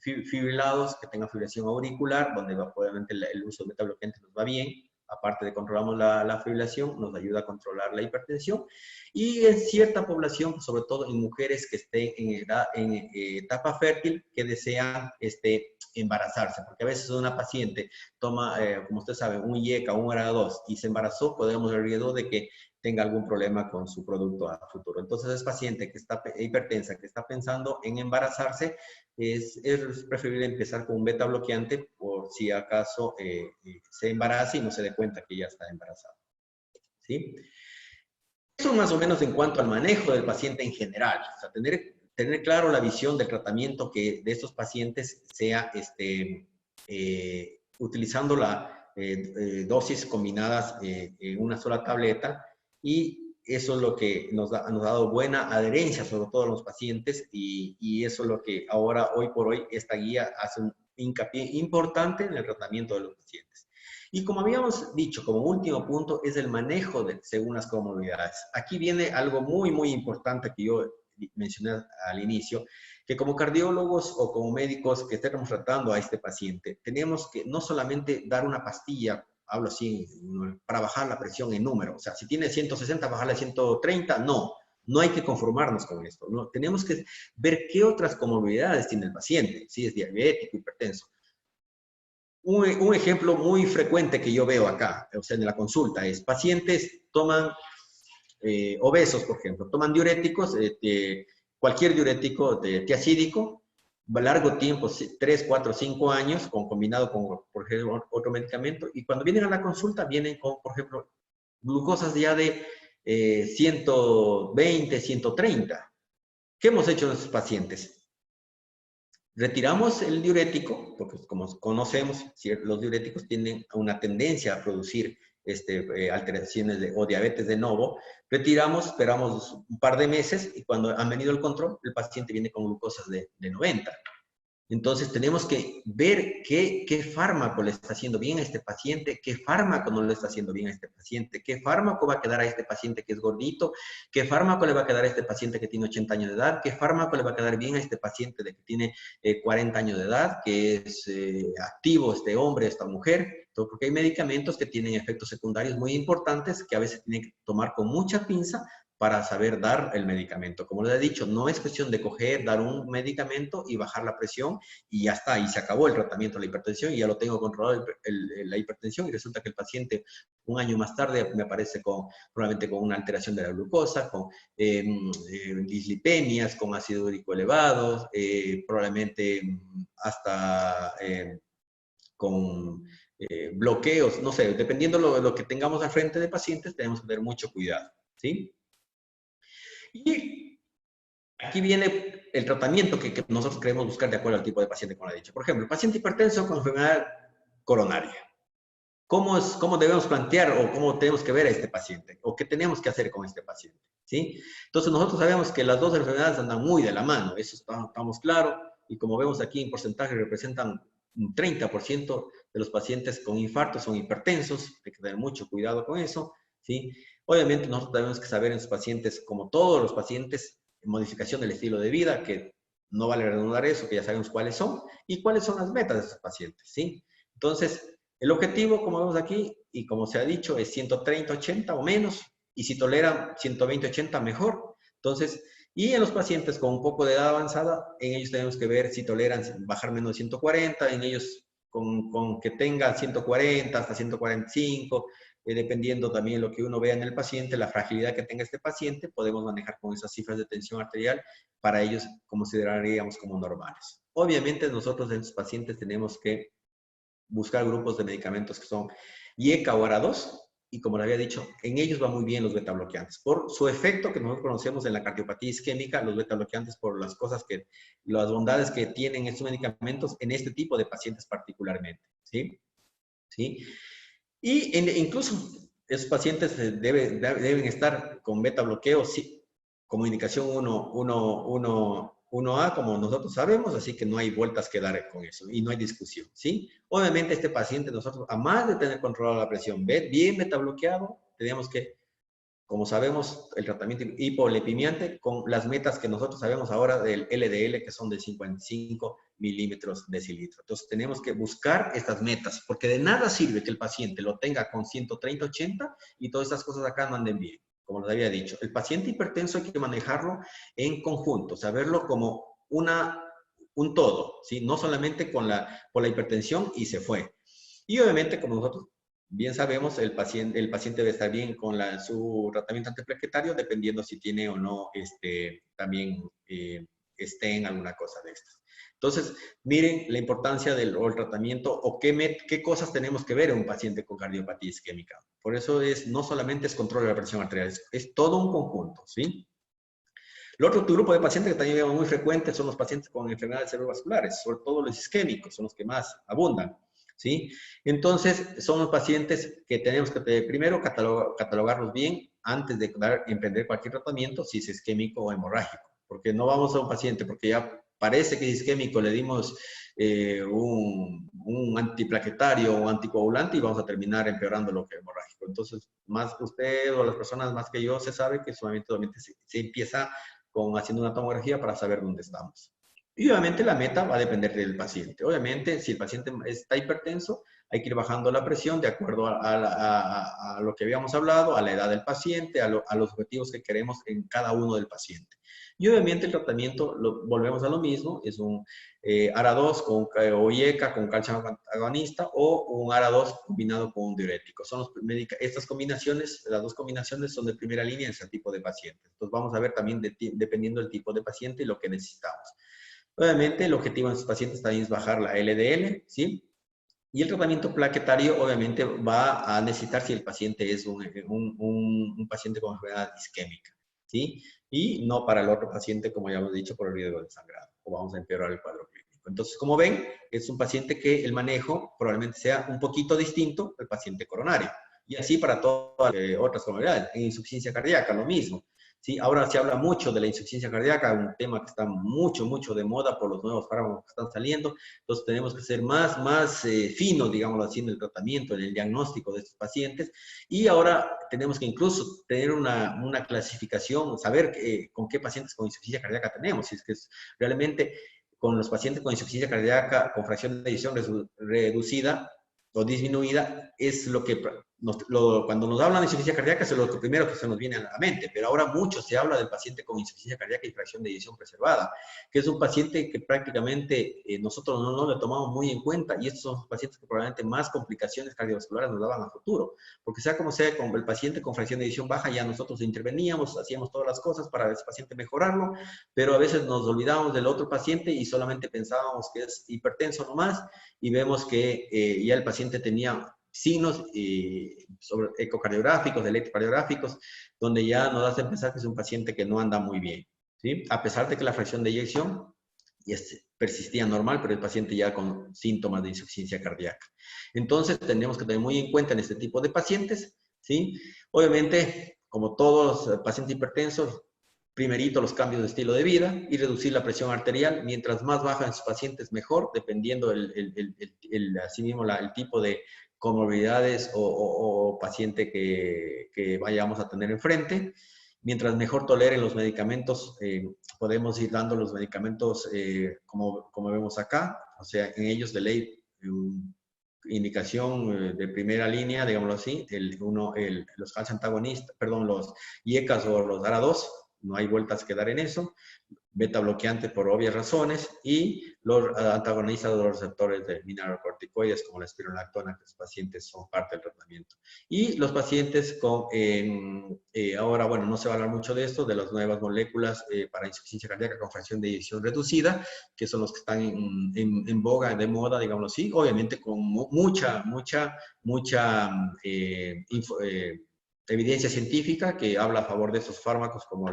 fibrilados, que tengan fibrilación auricular, donde obviamente el uso de beta-bloqueantes nos va bien. Aparte de controlamos la fibrilación, nos ayuda a controlar la hipertensión. Y en cierta población, sobre todo en mujeres que estén en etapa fértil, que desean embarazarse. Porque a veces una paciente toma, como ustedes saben, un IECA, un ARA2 y se embarazó, podemos el riesgo de que tenga algún problema con su producto a futuro. Entonces, es paciente que está hipertensa, que está pensando en embarazarse, es preferible empezar con un beta bloqueante por si acaso se embaraza y no se dé cuenta que ya está embarazada. ¿Sí? Eso más o menos en cuanto al manejo del paciente en general. O sea, tener claro la visión del tratamiento que de estos pacientes sea utilizando la dosis combinadas en una sola tableta, y eso es lo que nos ha dado buena adherencia, sobre todo a los pacientes, y eso es lo que ahora, hoy por hoy, esta guía hace un hincapié importante en el tratamiento de los pacientes. Y como habíamos dicho, como último punto, es el manejo según las comorbilidades. Aquí viene algo muy, muy importante que yo mencioné al inicio, que como cardiólogos o como médicos que estemos tratando a este paciente, tenemos que no solamente dar una pastilla, hablo así, para bajar la presión en número. O sea, si tiene 160, bajarle a 130, no. No hay que conformarnos con esto. No, tenemos que ver qué otras comorbilidades tiene el paciente, si es diabético, hipertenso. Un ejemplo muy frecuente que yo veo acá, o sea, en la consulta, es pacientes toman obesos, por ejemplo, toman diuréticos, cualquier diurético tiacídico, largo tiempo, 3, 4, 5 años, combinado con, por ejemplo, otro medicamento, y cuando vienen a la consulta vienen con, por ejemplo, glucosas ya de 120, 130. ¿Qué hemos hecho en esos pacientes? Retiramos el diurético, porque como conocemos, los diuréticos tienen una tendencia a producir alteraciones o diabetes de novo. Retiramos, esperamos un par de meses, y cuando han venido el control, el paciente viene con glucosas de 90. Entonces tenemos que ver qué fármaco le está haciendo bien a este paciente, qué fármaco no le está haciendo bien a este paciente, qué fármaco va a quedar a este paciente que es gordito, qué fármaco le va a quedar a este paciente que tiene 80 años de edad, qué fármaco le va a quedar bien a este paciente que tiene 40 años de edad, que es activo este hombre, esta mujer. Porque hay medicamentos que tienen efectos secundarios muy importantes que a veces tienen que tomar con mucha pinza para saber dar el medicamento. Como les he dicho, no es cuestión de coger, dar un medicamento y bajar la presión y ya está, y se acabó el tratamiento de la hipertensión y ya lo tengo controlado la hipertensión, y resulta que el paciente un año más tarde me aparece probablemente con una alteración de la glucosa, con dislipemias, con ácido úrico elevado, probablemente hasta con bloqueos, no sé, dependiendo de lo que tengamos al frente de pacientes, tenemos que tener mucho cuidado, ¿sí? Y aquí viene el tratamiento que nosotros queremos buscar de acuerdo al tipo de paciente, como lo he dicho. Por ejemplo, el paciente hipertenso con enfermedad coronaria. ¿Cómo debemos plantear o cómo tenemos que ver a este paciente? ¿O qué tenemos que hacer con este paciente? ¿Sí? Entonces, nosotros sabemos que las dos enfermedades andan muy de la mano. Eso estamos claros. Y como vemos aquí en porcentaje, representan un 30% de los pacientes con infarto son hipertensos. Hay que tener mucho cuidado con eso, ¿sí? Obviamente, nosotros tenemos que saber en los pacientes, como todos los pacientes, modificación del estilo de vida, que no vale redundar eso, que ya sabemos cuáles son, y cuáles son las metas de esos pacientes, ¿sí? Entonces, el objetivo, como vemos aquí, y como se ha dicho, es 130-80 o menos, y si toleran 120-80, mejor. Entonces, y en los pacientes con un poco de edad avanzada, en ellos tenemos que ver si toleran bajar menos de 140, en ellos con que tengan 140 hasta 145, dependiendo también lo que uno vea en el paciente, la fragilidad que tenga este paciente, podemos manejar con esas cifras de tensión arterial, para ellos consideraríamos como normales. Obviamente nosotros en los pacientes tenemos que buscar grupos de medicamentos que son IECA o ARA2, y como le había dicho, en ellos va muy bien los beta bloqueantes, por su efecto que nosotros conocemos en la cardiopatía isquémica, los beta bloqueantes por las bondades que tienen estos medicamentos en este tipo de pacientes particularmente, ¿sí? ¿Sí? Y incluso esos pacientes deben estar con beta bloqueo, sí, como indicación 1A, como nosotros sabemos, así que no hay vueltas que dar con eso y no hay discusión, ¿sí? Obviamente este paciente nosotros, a más de tener controlada la presión, bien beta bloqueado, tenemos que, como sabemos, el tratamiento hipolipemiante con las metas que nosotros sabemos ahora del LDL, que son de 55 milímetros decilitro. Entonces tenemos que buscar estas metas, porque de nada sirve que el paciente lo tenga con 130-80 y todas estas cosas acá no anden bien. Como les había dicho, el paciente hipertenso hay que manejarlo en conjunto, saberlo como un todo, ¿sí? No solamente por la hipertensión y se fue. Y obviamente, como nosotros bien sabemos, el paciente debe estar bien con su tratamiento antiplaquetario, dependiendo si tiene o no también esté en alguna cosa de estas. Entonces, miren la importancia del tratamiento o qué cosas tenemos que ver en un paciente con cardiopatía isquémica. Por eso no solamente es control de la presión arterial, es todo un conjunto, ¿sí? El otro grupo de pacientes que también vemos muy frecuente son los pacientes con enfermedades cerebrovasculares, sobre todo los isquémicos, son los que más abundan, ¿sí? Entonces, son los pacientes que tenemos que primero catalogarlos bien antes de emprender cualquier tratamiento, si es isquémico o hemorrágico, porque no vamos a un paciente porque ya parece que es isquémico, le dimos un antiplaquetario o anticoagulante y vamos a terminar empeorando lo que es hemorrágico. Entonces, más usted o las personas más que yo se sabe que solamente se empieza haciendo una tomografía para saber dónde estamos. Y obviamente la meta va a depender del paciente. Obviamente, si el paciente está hipertenso, hay que ir bajando la presión de acuerdo a lo que habíamos hablado, a la edad del paciente, a los objetivos que queremos en cada uno del paciente. Y obviamente el tratamiento, volvemos a lo mismo, es un ARA2 o IECA con calcio antagonista o un ARA2 combinado con un diurético. Estas combinaciones, las dos combinaciones son de primera línea en ese tipo de pacientes. Entonces vamos a ver también dependiendo del tipo de paciente y lo que necesitamos. Obviamente el objetivo en estos pacientes también es bajar la LDL, ¿sí? Y el tratamiento plaquetario obviamente va a necesitar si el paciente es un paciente con enfermedad isquémica, ¿sí? Y no para el otro paciente, como ya hemos dicho, por el riesgo de sangrado, o vamos a empeorar el cuadro clínico. Entonces, como ven, es un paciente que el manejo probablemente sea un poquito distinto al paciente coronario. Y así para todas otras comorbilidades. En insuficiencia cardíaca, lo mismo. ¿Sí? Ahora se habla mucho de la insuficiencia cardíaca, un tema que está mucho de moda por los nuevos fármacos que están saliendo. Entonces tenemos que ser más finos, digámoslo así, en el tratamiento, en el diagnóstico de estos pacientes. Y ahora tenemos que incluso tener una clasificación, saber con qué pacientes con insuficiencia cardíaca tenemos. Si es que realmente con los pacientes con insuficiencia cardíaca con fracción de eyección reducida o disminuida, es lo que cuando nos hablan de insuficiencia cardíaca es lo primero que se nos viene a la mente, pero ahora mucho se habla del paciente con insuficiencia cardíaca y fracción de eyección preservada, que es un paciente que prácticamente nosotros no le tomamos muy en cuenta, y estos son los pacientes que probablemente más complicaciones cardiovasculares nos daban a futuro, porque sea como sea, con el paciente con fracción de eyección baja ya nosotros interveníamos, hacíamos todas las cosas para ese paciente mejorarlo, pero a veces nos olvidábamos del otro paciente y solamente pensábamos que es hipertenso nomás, y vemos que ya el paciente tenía signos sobre ecocardiográficos, electrocardiográficos, donde ya nos hace pensar que es un paciente que no anda muy bien, ¿sí? A pesar de que la fracción de eyección persistía normal, pero el paciente ya con síntomas de insuficiencia cardíaca. Entonces, tenemos que tener muy en cuenta en este tipo de pacientes, ¿sí? Obviamente, como todos los pacientes hipertensos, primerito los cambios de estilo de vida y reducir la presión arterial. Mientras más baja en sus pacientes, mejor, dependiendo asimismo el tipo de comorbilidades o paciente que vayamos a tener enfrente. Mientras mejor toleren los medicamentos, podemos ir dando los medicamentos como vemos acá, o sea, en ellos de ley, indicación de primera línea, digámoslo así, los calcio antagonistas, perdón, los IECAs o los ARA2, no hay vueltas que dar en eso, beta bloqueante por obvias razones, y los antagonistas de los receptores de mineralocorticoides como la espironolactona, que los pacientes son parte del tratamiento. Y los pacientes con, ahora, bueno, no se va a hablar mucho de esto, de las nuevas moléculas para insuficiencia cardíaca con fracción de eyección reducida, que son los que están en boga, de moda, digámoslo así, obviamente con mucha evidencia científica que habla a favor de esos fármacos como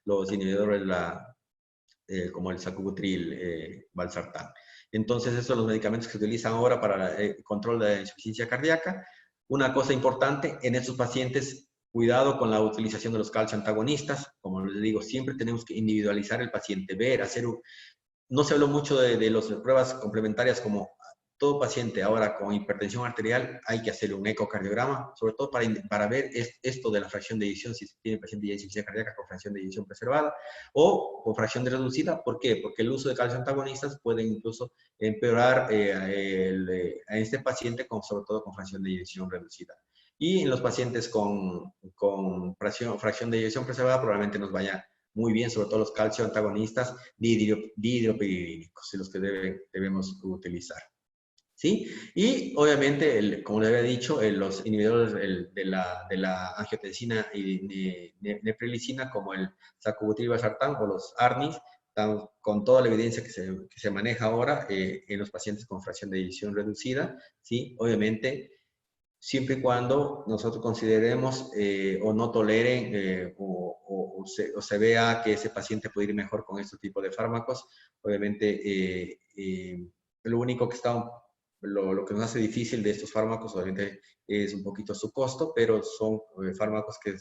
los inhibidores como el sacubitril, valsartán. Entonces, esos son los medicamentos que se utilizan ahora para el control de la insuficiencia cardíaca. Una cosa importante en estos pacientes, cuidado con la utilización de los calcio antagonistas. Como les digo, siempre tenemos que individualizar el paciente, no se habló mucho de las pruebas complementarias como todo paciente ahora con hipertensión arterial hay que hacer un ecocardiograma, sobre todo para ver esto de la fracción de eyección, si tiene paciente ya insuficiencia cardíaca con fracción de eyección preservada o con fracción de reducida. ¿Por qué? Porque el uso de calcio antagonistas puede incluso empeorar a este paciente, sobre todo con fracción de eyección reducida. Y en los pacientes con fracción de eyección preservada probablemente nos vaya muy bien, sobre todo los calcio antagonistas dihidropiridínicos, los que debemos utilizar. ¿Sí? Y obviamente, como les había dicho, los inhibidores de la angiotensina y neprilicina, como el sacubitril valsartán o los ARNIs, están con toda la evidencia que se maneja ahora en los pacientes con fracción de eyección reducida, ¿sí? Obviamente, siempre y cuando nosotros consideremos o no toleren o se vea que ese paciente puede ir mejor con este tipo de fármacos. Obviamente, lo único que lo que nos hace difícil de estos fármacos, obviamente, es un poquito su costo, pero son fármacos que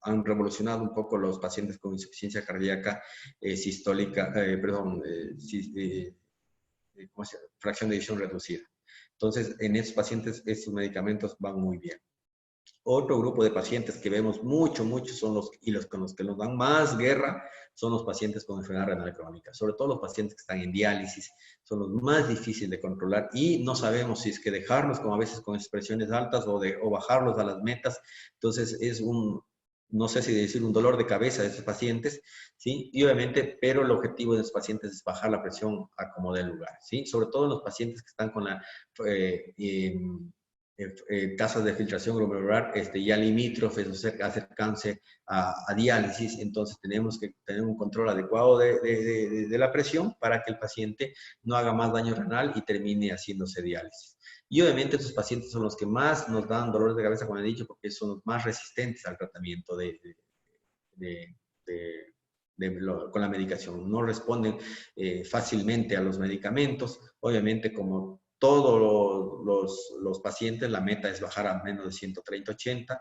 han revolucionado un poco los pacientes con insuficiencia cardíaca sistólica, fracción de eyección reducida. Entonces, en esos pacientes, estos medicamentos van muy bien. Otro grupo de pacientes que vemos mucho son los con los que nos dan más guerra, son los pacientes con enfermedad renal crónica. Sobre todo los pacientes que están en diálisis, son los más difíciles de controlar y no sabemos si es que dejarlos como a veces con expresiones altas o bajarlos a las metas. Entonces, no sé si decir un dolor de cabeza de esos pacientes, ¿sí? Y obviamente, pero el objetivo de los pacientes es bajar la presión a como dé lugar, ¿sí? Sobre todo los pacientes que están con la tasas de filtración glomerular ya limítrofes, o sea, acercarse a diálisis. Entonces tenemos que tener un control adecuado de la presión para que el paciente no haga más daño renal y termine haciéndose diálisis. Y obviamente estos pacientes son los que más nos dan dolores de cabeza, como he dicho, porque son los más resistentes al tratamiento con la medicación. No responden fácilmente a los medicamentos. Obviamente, como todos los pacientes, la meta es bajar a menos de 130/80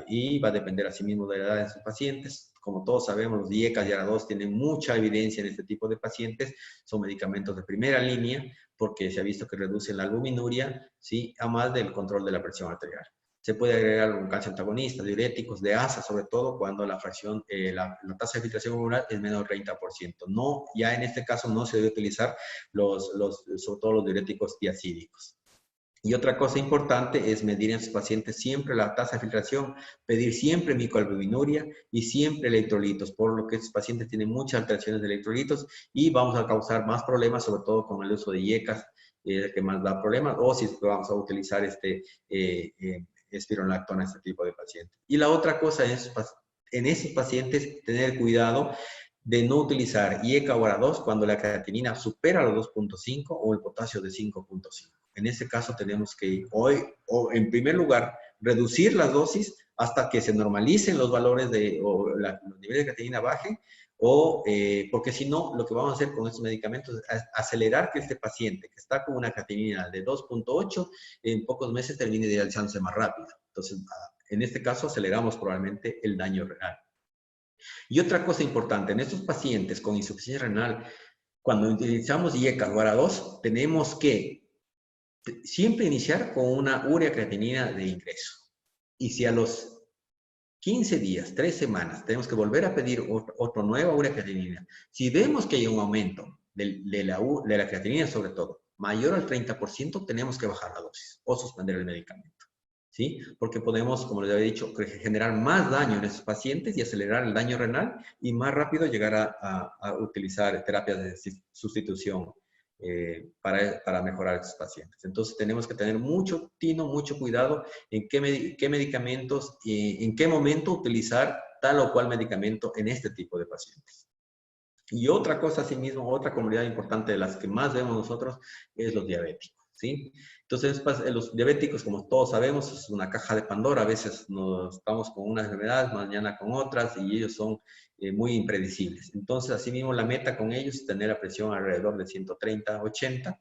y va a depender asimismo de la edad de sus pacientes. Como todos sabemos, los IECAS y ARA2 tienen mucha evidencia en este tipo de pacientes. Son medicamentos de primera línea porque se ha visto que reducen la albuminuria, ¿sí? A más del control de la presión arterial. Se puede agregar un calcio antagonista, diuréticos, de ASA, sobre todo cuando la fracción, la tasa de filtración glomerular es menor del 30%. No, ya en este caso no se debe utilizar sobre todo los diuréticos diacídicos. Y otra cosa importante es medir en sus pacientes siempre la tasa de filtración, pedir siempre microalbuminuria y siempre electrolitos, por lo que estos pacientes tienen muchas alteraciones de electrolitos y vamos a causar más problemas, sobre todo con el uso de IECAS, que más da problemas, o si vamos a utilizar espironolactona en este tipo de pacientes. Y la otra cosa es, en esos pacientes, tener cuidado de no utilizar IECA o ARA2 cuando la creatinina supera los 2.5 o el potasio de 5.5. En ese caso tenemos que en primer lugar, reducir las dosis hasta que se normalicen los valores los niveles de creatinina bajen, porque si no, lo que vamos a hacer con estos medicamentos es acelerar que este paciente que está con una creatinina de 2.8 en pocos meses termine dializándose más rápido. Entonces, en este caso, aceleramos probablemente el daño renal. Y otra cosa importante, en estos pacientes con insuficiencia renal, cuando utilizamos IECA o ARA2, tenemos que siempre iniciar con una urea creatinina de ingreso. Y si a los 15 días, 3 semanas, tenemos que volver a pedir otra nueva urea creatinina, si vemos que hay un aumento de la creatinina, sobre todo, mayor al 30%, tenemos que bajar la dosis o suspender el medicamento. ¿Sí? Porque podemos, como les había dicho, generar más daño en esos pacientes y acelerar el daño renal y más rápido llegar a utilizar terapias de sustitución para mejorar a estos pacientes. Entonces tenemos que tener mucho tino, mucho cuidado en qué medicamentos y en qué momento utilizar tal o cual medicamento en este tipo de pacientes. Y otra cosa, asimismo, otra comunidad importante de las que más vemos nosotros es los diabéticos. ¿Sí? Entonces, los diabéticos, como todos sabemos, es una caja de Pandora. A veces estamos con una enfermedad, mañana con otras, y ellos son muy impredecibles. Entonces, asimismo, la meta con ellos es tener la presión alrededor de 130/80.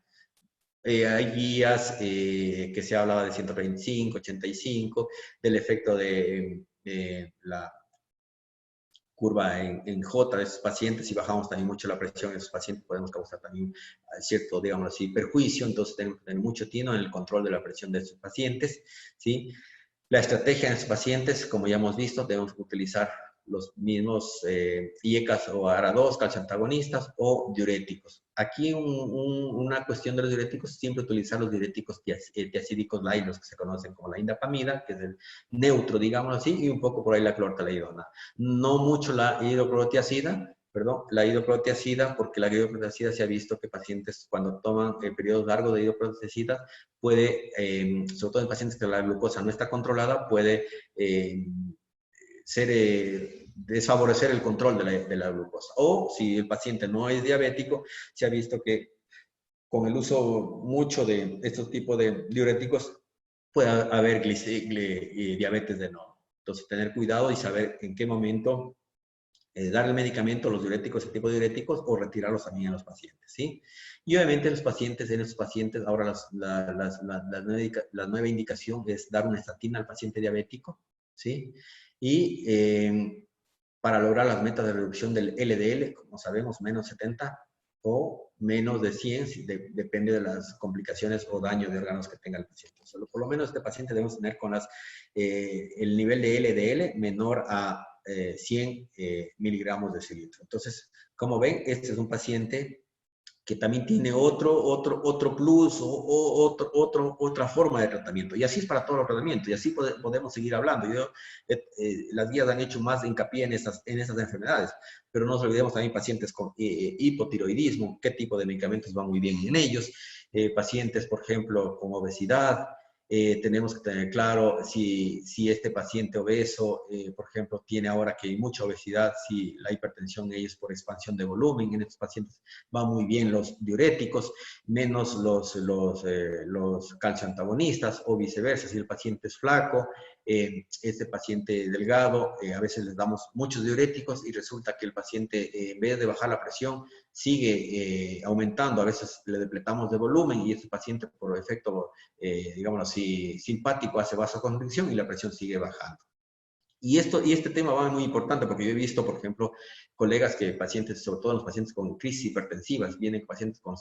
Hay guías que se hablaba de 125/85, del efecto de la curva en J de esos pacientes. Si bajamos también mucho la presión en esos pacientes, podemos causar también cierto, digamos así, perjuicio. Entonces tenemos que tener mucho tino en el control de la presión de estos pacientes, ¿sí? La estrategia en estos pacientes, como ya hemos visto, tenemos que utilizar los mismos IECAS o ARA2, calcio antagonistas o diuréticos. Aquí una cuestión de los diuréticos, siempre utilizar los diuréticos tiacídicos light, los que se conocen como la indapamida, que es el neutro, digamos así, y un poco por ahí la clortalidona. No mucho la hidroclorotiazida, la hidroclorotiazida, porque la hidroclorotiazida se ha visto que pacientes cuando toman periodos largos de hidroclorotiazida puede, sobre todo en pacientes que la glucosa no está controlada, puede desfavorecer el control de la glucosa. O si el paciente no es diabético, se ha visto que con el uso mucho de estos tipos de diuréticos puede haber diabetes de nuevo. Entonces, tener cuidado y saber en qué momento darle medicamento, los diuréticos, ese tipo de diuréticos, o retirarlos también a los pacientes, ¿sí? Y obviamente en estos pacientes, ahora la nueva indicación es dar una estatina al paciente diabético, ¿sí? Y para lograr las metas de reducción del LDL, como sabemos, menos 70 o menos de 100, depende de las complicaciones o daño de órganos que tenga el paciente. Solo por lo menos este paciente debemos tener con el nivel de LDL menor a 100 miligramos de cilindro. Entonces, como ven, este es un paciente que también tiene otro plus o otra forma de tratamiento. Y así es para todos los tratamientos, y así podemos seguir hablando. Las guías han hecho más hincapié en esas enfermedades, pero no nos olvidemos también pacientes con hipotiroidismo, qué tipo de medicamentos van muy bien en ellos, pacientes, por ejemplo, con obesidad. Tenemos que tener claro si este paciente obeso, por ejemplo, tiene ahora que hay mucha obesidad, si la hipertensión es por expansión de volumen. En estos pacientes van muy bien los diuréticos, menos los calcio antagonistas, o viceversa. Si el paciente es flaco, este paciente delgado, a veces les damos muchos diuréticos y resulta que el paciente, en vez de bajar la presión, sigue aumentando. A veces le depletamos de volumen y este paciente, por efecto, digámoslo así, simpático, hace vasoconstricción y la presión sigue bajando. Y este tema va muy importante porque yo he visto, por ejemplo, colegas pacientes, sobre todo los pacientes con crisis hipertensivas, vienen pacientes con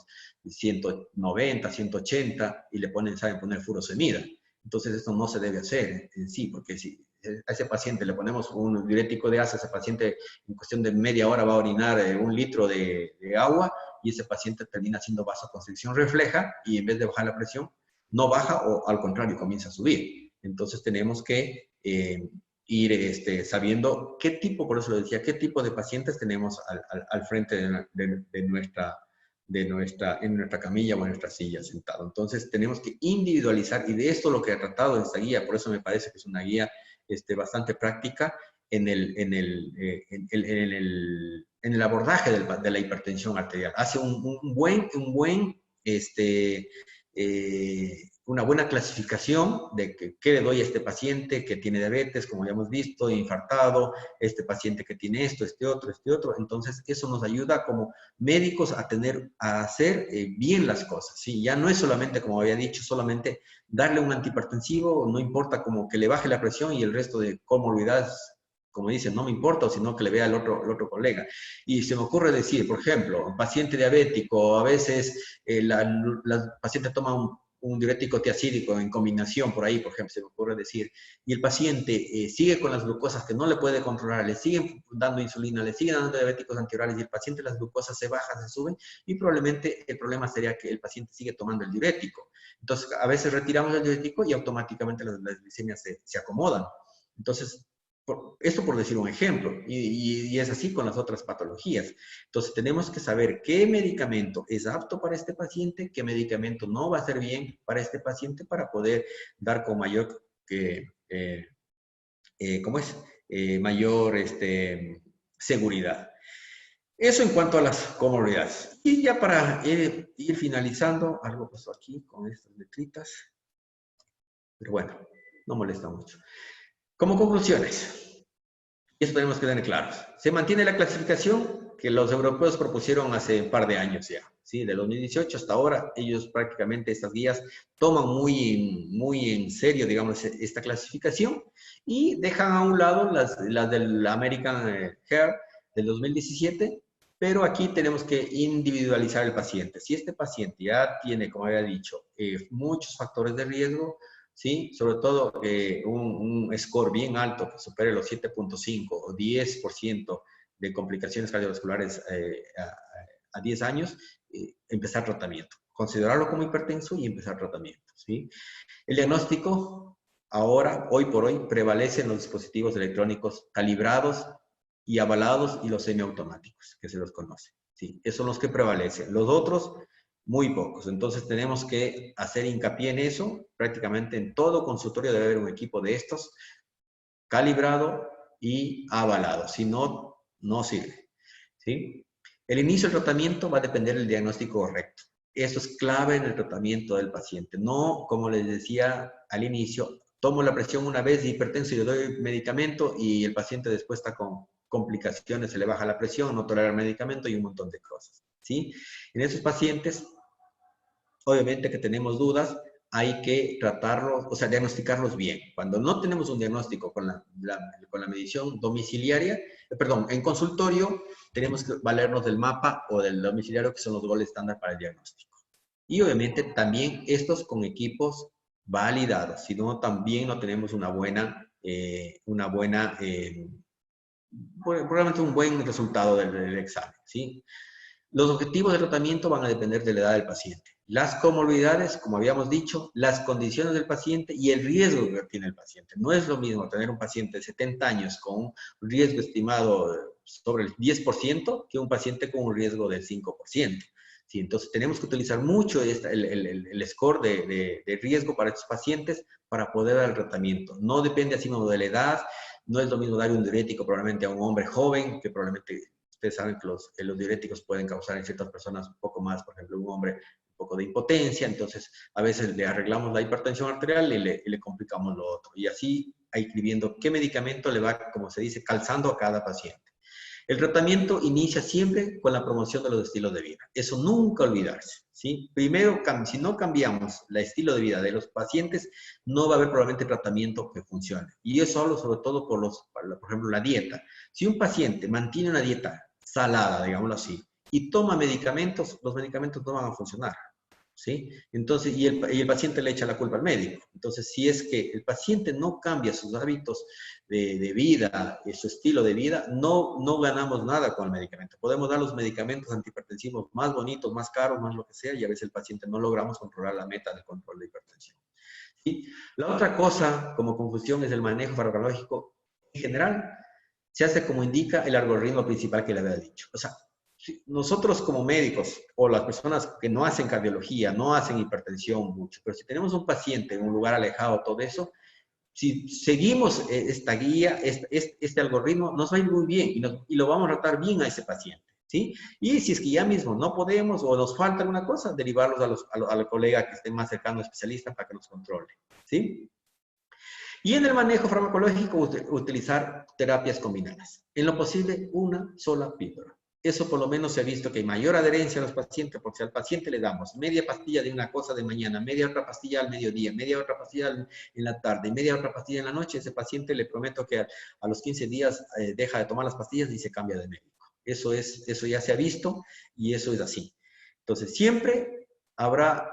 190, 180 y saben poner furosemida. Entonces esto no se debe hacer en sí, porque si a ese paciente le ponemos un diurético de asa, ese paciente en cuestión de media hora va a orinar 1 litro de agua y ese paciente termina haciendo vasoconstricción refleja y en vez de bajar la presión, no baja o al contrario comienza a subir. Entonces tenemos que ir sabiendo qué tipo, por eso lo decía, qué tipo de pacientes tenemos al frente en nuestra camilla o en nuestra silla sentado. Entonces tenemos que individualizar, y de esto lo que he tratado en esta guía, por eso me parece que es una guía bastante práctica en el abordaje de la hipertensión arterial. Hace una buena clasificación de qué le doy a este paciente que tiene diabetes, como ya hemos visto, infartado, este paciente que tiene esto, este otro. Entonces, eso nos ayuda como médicos a hacer bien las cosas, ¿sí? Ya no es solamente, como había dicho, solamente darle un antihipertensivo, no importa como que le baje la presión y el resto de comorbilidades, como dicen, no me importa, sino que le vea al otro colega. Y se me ocurre decir, por ejemplo, un paciente diabético, a veces la paciente toma un diurético tiacídico en combinación por ahí, por ejemplo, se me ocurre decir, y el paciente sigue con las glucosas que no le puede controlar, le siguen dando insulina, le siguen dando diabéticos antivirales y el paciente las glucosas se bajan, se suben, y probablemente el problema sería que el paciente sigue tomando el diurético. Entonces, a veces retiramos el diurético y automáticamente las glicemias se acomodan. Entonces, esto por decir un ejemplo, y es así con las otras patologías. Entonces tenemos que saber qué medicamento es apto para este paciente, qué medicamento no va a ser bien para este paciente para poder dar con mayor, mayor seguridad. Eso en cuanto a las comorbilidades. Y ya para ir finalizando, algo pasó aquí con estas letritas, pero bueno, no molesta mucho. Como conclusiones, eso tenemos que tener claros. Se mantiene la clasificación que los europeos propusieron hace un par de años ya, ¿sí? De 2018 hasta ahora, ellos prácticamente estas guías toman muy en serio, digamos, esta clasificación y dejan a un lado las del American Heart del 2017, pero aquí tenemos que individualizar el paciente. Si este paciente ya tiene, como había dicho, muchos factores de riesgo, ¿sí? Sobre todo un score bien alto que supere los 7.5 o 10% de complicaciones cardiovasculares a 10 años, empezar tratamiento. Considerarlo como hipertenso y empezar tratamiento, ¿sí? El diagnóstico, hoy por hoy, prevalece en los dispositivos electrónicos calibrados y avalados y los semiautomáticos, que se los conoce, ¿sí? Esos son los que prevalecen. Los otros, muy pocos. Entonces tenemos que hacer hincapié en eso. Prácticamente en todo consultorio debe haber un equipo de estos calibrado y avalado. Si no, no sirve, ¿sí? El inicio del tratamiento va a depender del diagnóstico correcto. Eso es clave en el tratamiento del paciente. No, como les decía al inicio, tomo la presión una vez de hipertenso y le doy medicamento y el paciente después está con complicaciones, se le baja la presión, no tolera el medicamento y un montón de cosas, ¿sí? En esos pacientes, obviamente que tenemos dudas, hay que tratarlos, o sea, diagnosticarlos bien. Cuando no tenemos un diagnóstico con la medición domiciliaria, perdón, en consultorio, tenemos que valernos del mapa o del domiciliario, que son los goles estándar para el diagnóstico. Y obviamente también estos con equipos validados, si no, también no tenemos probablemente un buen resultado del examen, ¿sí? Los objetivos de tratamiento van a depender de la edad del paciente. Las comorbilidades, como habíamos dicho, las condiciones del paciente y el riesgo que tiene el paciente. No es lo mismo tener un paciente de 70 años con un riesgo estimado sobre el 10% que un paciente con un riesgo del 5%. Sí, entonces tenemos que utilizar mucho el score de riesgo para estos pacientes para poder dar el tratamiento. No depende así mismo de la edad, no es lo mismo dar un diurético probablemente a un hombre joven, que probablemente ustedes saben que los diuréticos pueden causar en ciertas personas un poco más, por ejemplo, un hombre un poco de impotencia, entonces a veces le arreglamos la hipertensión arterial y le complicamos lo otro. Y así hay que ir viendo qué medicamento le va, como se dice, calzando a cada paciente. El tratamiento inicia siempre con la promoción de los estilos de vida. Eso nunca olvidarse, ¿sí? Primero, si no cambiamos el estilo de vida de los pacientes, no va a haber probablemente tratamiento que funcione. Y eso hablo sobre todo por ejemplo, la dieta. Si un paciente mantiene una dieta salada, digámoslo así, y toma medicamentos, los medicamentos no van a funcionar, ¿sí? Entonces, y el paciente le echa la culpa al médico. Entonces, si es que el paciente no cambia sus hábitos de vida, su estilo de vida, no ganamos nada con el medicamento. Podemos dar los medicamentos antihipertensivos más bonitos, más caros, más lo que sea, y a veces el paciente no logramos controlar la meta de control de hipertensión. ¿Sí? La otra cosa, como confusión, es el manejo farmacológico. En general, se hace como indica el algoritmo principal que le había dicho. O sea, nosotros como médicos o las personas que no hacen cardiología, no hacen hipertensión mucho, pero si tenemos un paciente en un lugar alejado, todo eso, si seguimos esta guía, este algoritmo, nos va a ir muy bien y lo vamos a tratar bien a ese paciente, ¿sí? Y si es que ya mismo no podemos o nos falta alguna cosa, derivarlos al colega que esté más cercano, especialista, para que nos controle, ¿sí? Y en el manejo farmacológico, utilizar terapias combinadas. En lo posible, una sola píldora. Eso por lo menos se ha visto que hay mayor adherencia a los pacientes, porque si al paciente le damos media pastilla de una cosa de mañana, media otra pastilla al mediodía, media otra pastilla en la tarde y media otra pastilla en la noche, ese paciente le prometo que a los 15 días deja de tomar las pastillas y se cambia de médico. Eso ya se ha visto y eso es así. Entonces, siempre habrá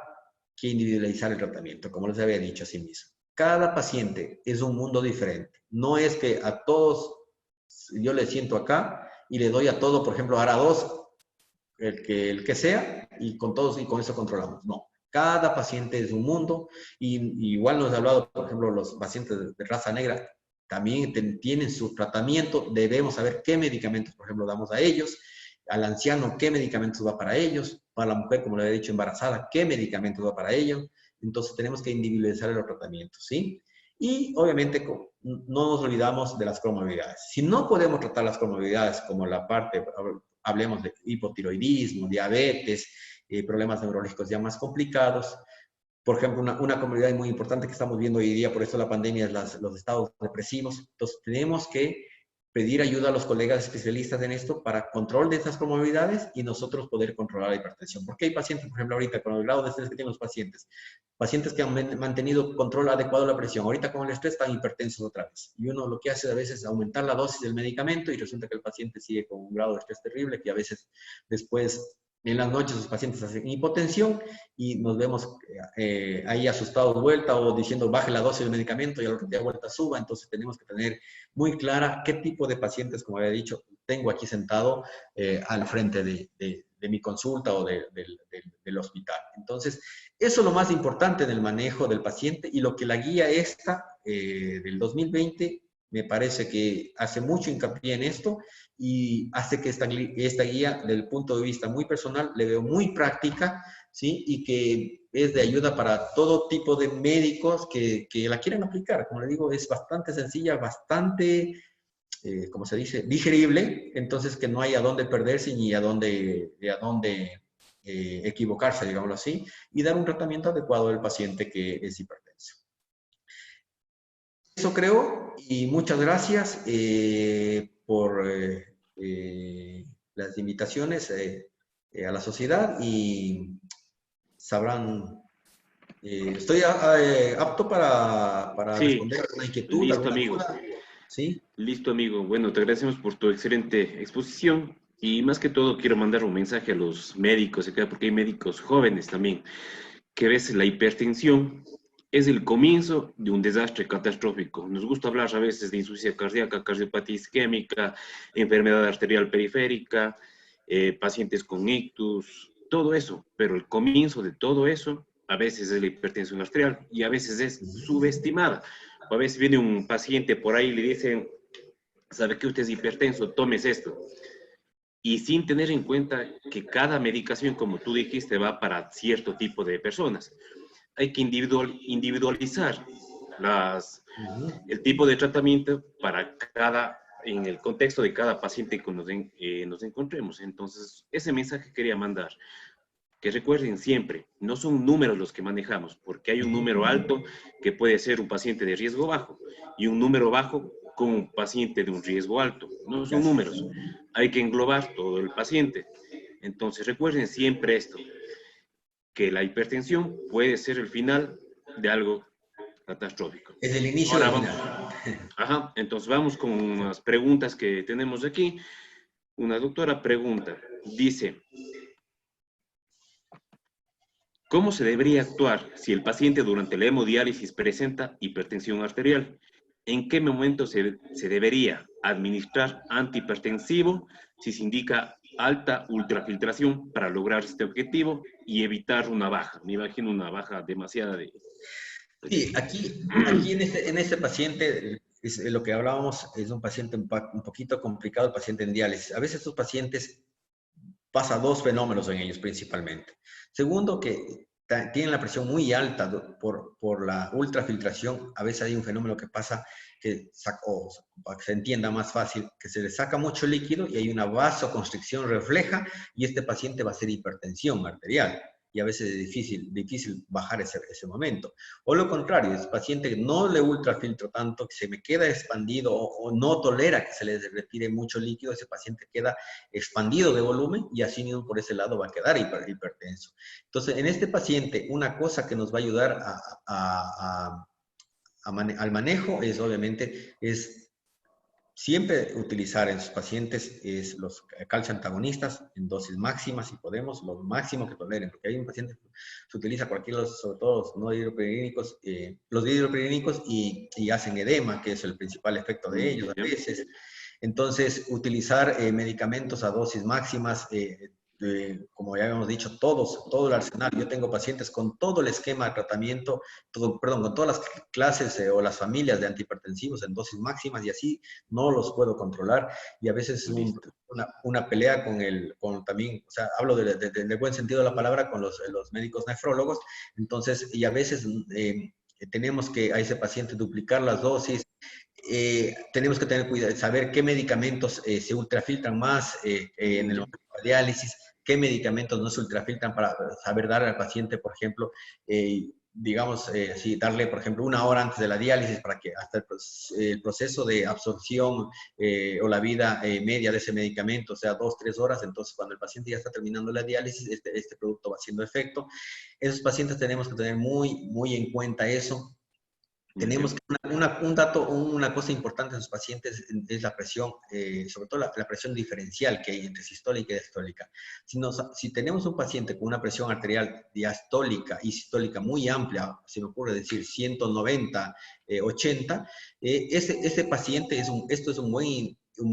que individualizar el tratamiento, como les había dicho así mismo. Cada paciente es un mundo diferente. No es que a todos yo le siento acá y le doy a todo, por ejemplo, ahora 2, el que sea, y con todos y con eso controlamos. No. Cada paciente es un mundo y igual nos ha hablado, por ejemplo, los pacientes de raza negra también tienen su tratamiento. Debemos saber qué medicamentos, por ejemplo, damos a ellos. Al anciano, qué medicamentos va para ellos. Para la mujer, como le he dicho, embarazada, qué medicamentos va para ellos. Entonces tenemos que individualizar los tratamientos, ¿sí? Y obviamente no nos olvidamos de las comorbilidades. Si no podemos tratar las comorbilidades como la parte, hablemos de hipotiroidismo, diabetes, problemas neurológicos ya más complicados. Por ejemplo, una comorbilidad muy importante que estamos viendo hoy día, por eso la pandemia, es los estados depresivos. Entonces tenemos que pedir ayuda a los colegas especialistas en esto para control de estas comorbilidades y nosotros poder controlar la hipertensión. Porque hay pacientes, por ejemplo, ahorita con el grado de estrés que tienen los pacientes que han mantenido control adecuado de la presión, ahorita con el estrés están hipertensos otra vez. Y uno lo que hace a veces es aumentar la dosis del medicamento y resulta que el paciente sigue con un grado de estrés terrible que a veces después en las noches los pacientes hacen hipotensión y nos vemos ahí asustados vuelta o diciendo baje la dosis del medicamento y a lo que te da vuelta suba. Entonces tenemos que tener muy clara qué tipo de pacientes, como había dicho, tengo aquí sentado al frente de mi consulta o del hospital. Entonces, eso es lo más importante en el manejo del paciente y lo que la guía esta del 2020 me parece que hace mucho hincapié en esto y hace que esta guía, desde el punto de vista muy personal, le veo muy práctica, ¿sí? Y que es de ayuda para todo tipo de médicos que la quieren aplicar. Como le digo, es bastante sencilla, bastante, como se dice, digerible, entonces que no hay a dónde perderse ni a dónde equivocarse, digámoslo así, y dar un tratamiento adecuado al paciente que es hipertenso. Eso creo, y muchas gracias por las invitaciones a la sociedad, y sabrán, estoy apto para Sí, responder alguna inquietud, listo, alguna amigo. duda. ¿Sí? Listo, amigo. Bueno, te agradecemos por tu excelente exposición y más que todo quiero mandar un mensaje a los médicos acá, porque hay médicos jóvenes también, que a veces la hipertensión es el comienzo de un desastre catastrófico. Nos gusta hablar a veces de insuficiencia cardíaca, cardiopatía isquémica, enfermedad arterial periférica, pacientes con ictus, todo eso, pero el comienzo de todo eso a veces es la hipertensión arterial y a veces es subestimada. O a veces viene un paciente por ahí y le dicen, ¿sabe que usted es hipertenso? Tomes esto. Y sin tener en cuenta que cada medicación, como tú dijiste, va para cierto tipo de personas. Hay que individualizar el tipo de tratamiento para en el contexto de cada paciente que nos encontremos. Entonces, ese mensaje quería mandar. Que recuerden siempre, no son números los que manejamos, porque hay un número alto que puede ser un paciente de riesgo bajo y un número bajo con un paciente de un riesgo alto. No son números, hay que englobar todo el paciente. Entonces recuerden siempre esto, que la hipertensión puede ser el final de algo catastrófico. Es el inicio Ahora del vamos. final. Ajá, entonces vamos con unas preguntas que tenemos aquí. Una doctora pregunta, dice, ¿cómo se debería actuar si el paciente durante la hemodiálisis presenta hipertensión arterial? ¿En qué momento se debería administrar antihipertensivo si se indica alta ultrafiltración para lograr este objetivo y evitar una baja? Me imagino una baja demasiada de... Sí, aquí en este paciente, lo que hablábamos, es un paciente un poquito complicado, el paciente en diálisis. A veces estos pacientes pasa dos fenómenos en ellos principalmente. Segundo, que tienen la presión muy alta por la ultrafiltración. A veces hay un fenómeno que pasa, para que se entienda más fácil, que se le saca mucho líquido y hay una vasoconstricción refleja y este paciente va a ser hipertensión arterial. Y a veces es difícil bajar ese momento. O lo contrario, es paciente que no le ultrafiltro tanto, que se me queda expandido o no tolera que se le retire mucho líquido, ese paciente queda expandido de volumen y así mismo por ese lado va a quedar hipertenso. Entonces, en este paciente, una cosa que nos va a ayudar al manejo es obviamente siempre utilizar en sus pacientes los calcio antagonistas en dosis máximas, si podemos, lo máximo que toleren, porque hay un paciente que se utiliza cualquiera, sobre todo no hidropirenínicos, los hidropirenínicos y hacen edema, que es el principal efecto de ellos a veces. Entonces, utilizar medicamentos a dosis máximas, como ya habíamos dicho, todo el arsenal. Yo tengo pacientes con todo el esquema de tratamiento, con todas las clases o las familias de antihipertensivos en dosis máximas y así no los puedo controlar. Y a veces es una pelea con también, o sea, hablo de buen sentido de la palabra, con los médicos nefrólogos. Entonces, y a veces tenemos que a ese paciente duplicar las dosis. Tenemos que tener cuidado, saber qué medicamentos se ultrafiltran más en el momento de diálisis, qué medicamentos no se ultrafiltran para saber dar al paciente, por ejemplo, digamos, darle, por ejemplo, 1 hora antes de la diálisis para que hasta el proceso de absorción o la vida media de ese medicamento, o sea, 2, 3 horas, entonces cuando el paciente ya está terminando la diálisis, este producto va haciendo efecto. Esos pacientes tenemos que tener muy en cuenta eso. Tenemos que, una cosa importante en los pacientes es la presión, sobre todo la presión diferencial que hay entre sistólica y diastólica. Si tenemos un paciente con una presión arterial diastólica y sistólica muy amplia, se me ocurre decir 190, 80, este paciente esto es un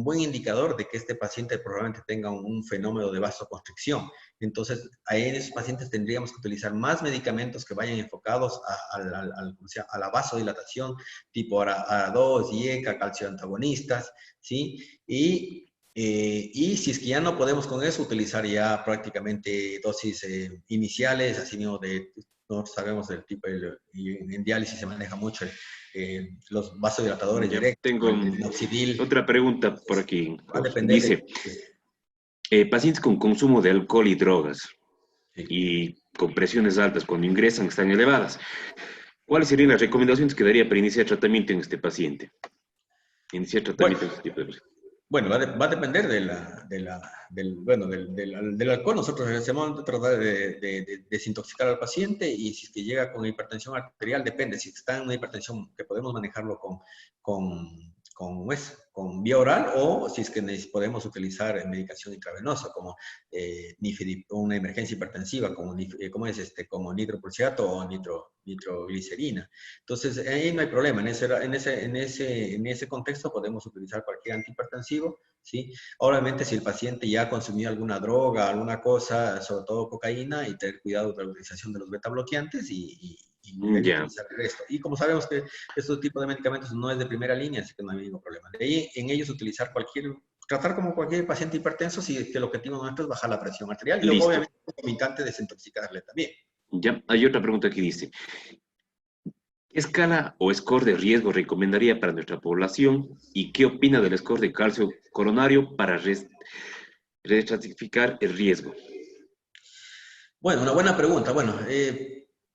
buen indicador de que este paciente probablemente tenga un fenómeno de vasoconstricción. Entonces, en esos pacientes tendríamos que utilizar más medicamentos que vayan enfocados a la vasodilatación, tipo ARA2, IECA, calcio antagonistas, ¿sí? Y si es que ya no podemos con eso, utilizar ya prácticamente dosis iniciales, así mismo no sabemos del tipo, en diálisis se maneja mucho los vasodilatadores directos, Tengo el minoxidil. otra pregunta por aquí. Va a depender Dice, pacientes con consumo de alcohol y drogas, Sí. y con presiones altas cuando ingresan están elevadas. ¿Cuáles serían las recomendaciones que daría para iniciar tratamiento en este paciente? Iniciar Bueno, tratamiento en este tipo de paciente. bueno, va a depender del alcohol. Nosotros hacemos tratar de desintoxicar al paciente y si es que llega con hipertensión arterial, depende. Si está en una hipertensión que podemos manejarlo con vía oral o si es que podemos utilizar medicación intravenosa como una emergencia hipertensiva como nitroprusiato o nitroglicerina. Entonces, ahí no hay problema. En ese contexto podemos utilizar cualquier antihipertensivo, ¿sí? Obviamente, si el paciente ya consumió alguna droga, alguna cosa, sobre todo cocaína, y tener cuidado de la utilización de los beta bloqueantes y debe Ya, utilizar el resto. Y como sabemos que este tipo de medicamentos no es de primera línea, así que no hay ningún problema. De ahí, en ellos utilizar tratar como cualquier paciente hipertenso si que el objetivo nuestro es bajar la presión arterial y listo. obviamente concomitante desintoxicarle también. Ya, hay otra pregunta que dice, ¿qué escala o score de riesgo recomendaría para nuestra población y qué opina del score de calcio coronario para reestratificar el riesgo? Bueno, una buena pregunta.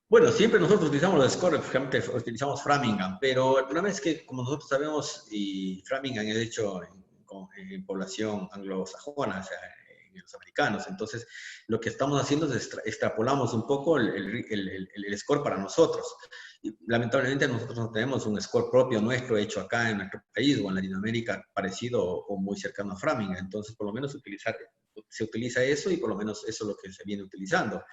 Bueno, siempre nosotros utilizamos los scores, generalmente utilizamos Framingham, pero el problema es que, como nosotros sabemos, y Framingham es hecho en población anglosajona, o sea, en los americanos. Entonces, lo que estamos haciendo es extrapolamos un poco el score para nosotros. Y, lamentablemente, nosotros no tenemos un score propio nuestro hecho acá en nuestro país o en Latinoamérica parecido o muy cercano a Framingham. Entonces, por lo menos se utiliza eso y por lo menos eso es lo que se viene utilizando.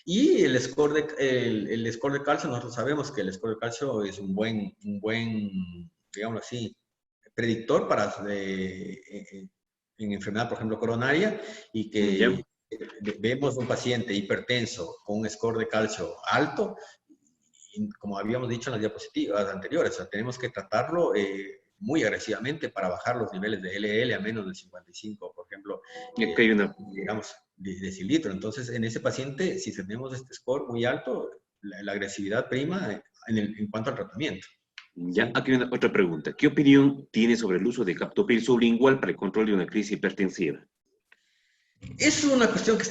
Y el score el score de calcio, nosotros sabemos que el score de calcio es un buen digamos así, predictor para en enfermedad, por ejemplo, coronaria, y Ya, que vemos un paciente hipertenso con un score de calcio alto, y como habíamos dicho en las diapositivas anteriores, o sea, tenemos que tratarlo muy agresivamente para bajar los niveles de LDL a menos de 55, por ejemplo, y acá hay una, digamos, decilitro. Entonces, en ese paciente, si tenemos este score muy alto, la agresividad prima en cuanto al tratamiento. ya, ¿Sí? aquí hay una otra pregunta. ¿Qué opinión tiene sobre el uso de captopril sublingual para el control de una crisis hipertensiva? Es una cuestión que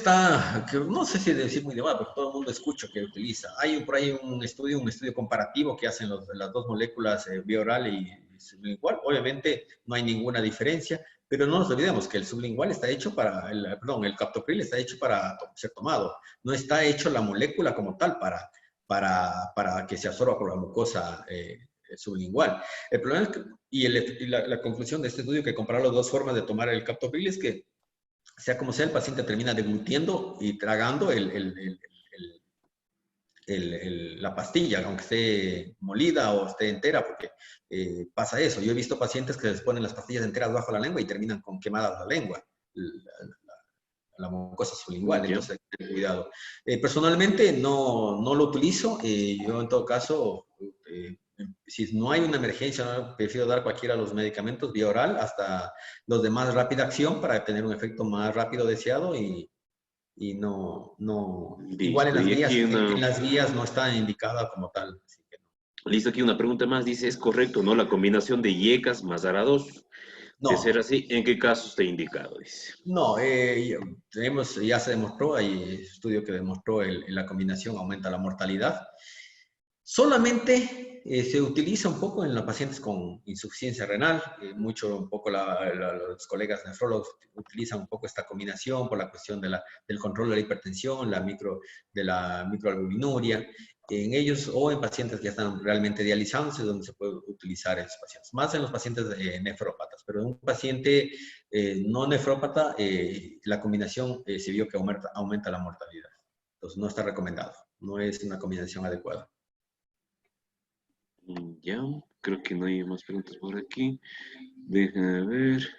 no sé si decir muy de moda, porque todo el mundo escucha que utiliza. Hay por ahí un estudio comparativo que hacen las dos moléculas vía oral y sublingual. Obviamente no hay ninguna diferencia, pero no nos olvidemos que el sublingual está hecho el captopril está hecho para ser tomado. No está hecho la molécula como tal para que se absorba por la mucosa sublingual. El problema es que, la conclusión de este estudio que compara las dos formas de tomar el captopril es que sea como sea, el paciente termina deglutiendo y tragando la pastilla, aunque esté molida o esté entera, porque pasa eso. Yo he visto pacientes que les ponen las pastillas enteras bajo la lengua y terminan con quemadas la lengua, la mucosa sublingual, Ya, entonces hay que tener cuidado. Personalmente no lo utilizo, yo en todo caso, si no hay una emergencia, no, prefiero dar cualquiera de los medicamentos vía oral hasta los de más rápida acción para tener un efecto más rápido deseado y igual listo. Y aquí en las guías no está indicada como tal. Así que listo, aquí una pregunta más. Dice, ¿es correcto, no, la combinación de IECAS más ARA2? De ser no, así, ¿en qué caso está indicado? Dice. no, ya se demostró, hay estudio que demostró la combinación aumenta la mortalidad. Solamente se utiliza un poco en los pacientes con insuficiencia renal, un poco los colegas nefrólogos utilizan un poco esta combinación por la cuestión del control de la hipertensión, de la microalbuminuria, en ellos o en pacientes que ya están realmente dializados es donde se puede utilizar en esos pacientes, más en los pacientes nefrópatas, pero en un paciente no nefrópata la combinación se vio que aumenta la mortalidad, entonces no está recomendado, no es una combinación adecuada. Ya, creo que no hay más preguntas por aquí. Déjame ver.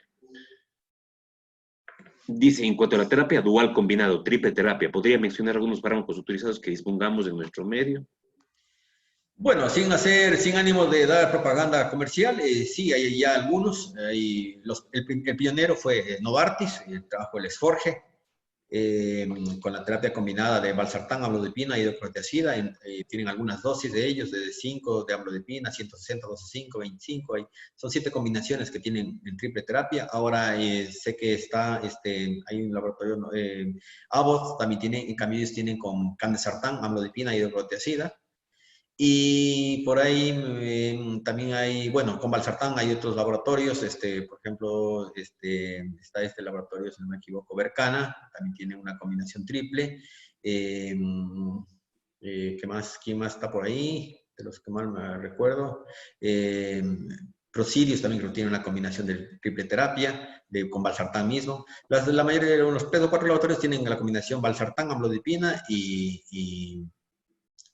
Dice, en cuanto a la terapia dual combinado, triple terapia, ¿podría mencionar algunos fármacos utilizados que dispongamos en nuestro medio? Bueno, sin ánimo de dar propaganda comercial, sí, hay ya algunos. El pionero fue Novartis, trabajo el Esforge. con la terapia combinada de valsartán, amlodipina y hidroclorotiazida. Tienen algunas dosis de ellos, de 5 de amlodipina, 160, 12,5, 25. Son 7 combinaciones que tienen en triple terapia. Ahora sé que hay un laboratorio, Abbott también tiene, en cambio ellos tienen con candesartán, amlodipina y hidroclorotiazida. Y por ahí también hay, bueno, con valsartán hay otros laboratorios, por ejemplo, está este laboratorio, si no me equivoco, Bercana, también tiene una combinación triple. ¿Qué más? ¿Quién más está por ahí? De los que más me recuerdo. Prosidios también creo que tiene una combinación de triple terapia, con valsartán mismo. La mayoría de los 3 o 4 laboratorios tienen la combinación valsartán, amlodipina y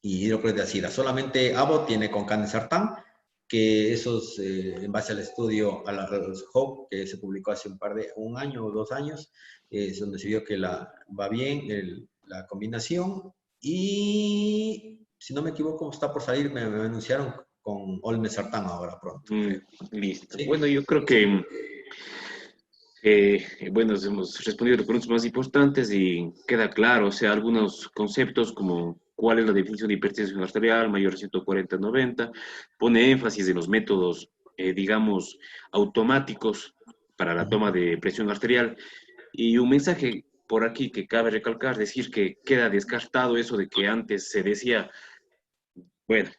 hidroclorotiazida. Solamente Abbott tiene con candesartán, que esos, en base al estudio, a los HOPE, que se publicó hace un año o 2 años, es donde se vio que va bien la combinación. Y, si no me equivoco, está por salir, me anunciaron con olmesartán ahora pronto. Listo. ¿Sí? Bueno, yo creo que bueno, hemos respondido las preguntas más importantes y queda claro, o sea, algunos conceptos como cuál es la definición de hipertensión arterial, mayor de 140/90, pone énfasis en los métodos, digamos, automáticos para la toma de presión arterial. Y un mensaje por aquí que cabe recalcar, decir que queda descartado eso de que antes se decía, bueno,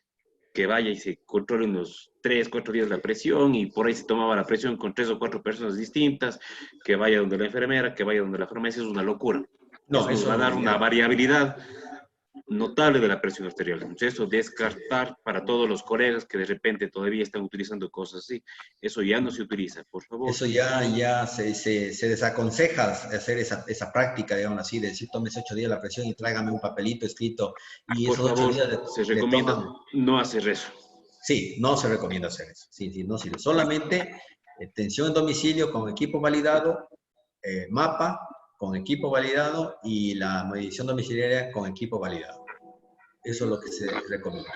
que vaya y se controle unos 3, 4 días la presión y por ahí se tomaba la presión con 3 o 4 personas distintas, que vaya donde la enfermera, que vaya donde la farmacia, es una locura. No, Eso nos va a dar una variabilidad notable de la presión arterial. Entonces, eso descartar para todos los colegas que de repente todavía están utilizando cosas así. Eso ya no se utiliza, por favor. Eso ya se desaconseja hacer esa práctica, digamos así, de decir, tómese 8 días la presión y tráigame un papelito escrito. Y Por esos 8 favor, días se le recomienda toman. no hacer eso. Sí, no se recomienda hacer eso. Sí, sí, no sirve. Solamente tensión en domicilio con equipo validado, mapa con equipo validado y la medición domiciliaria con equipo validado. Eso es lo que se recomienda.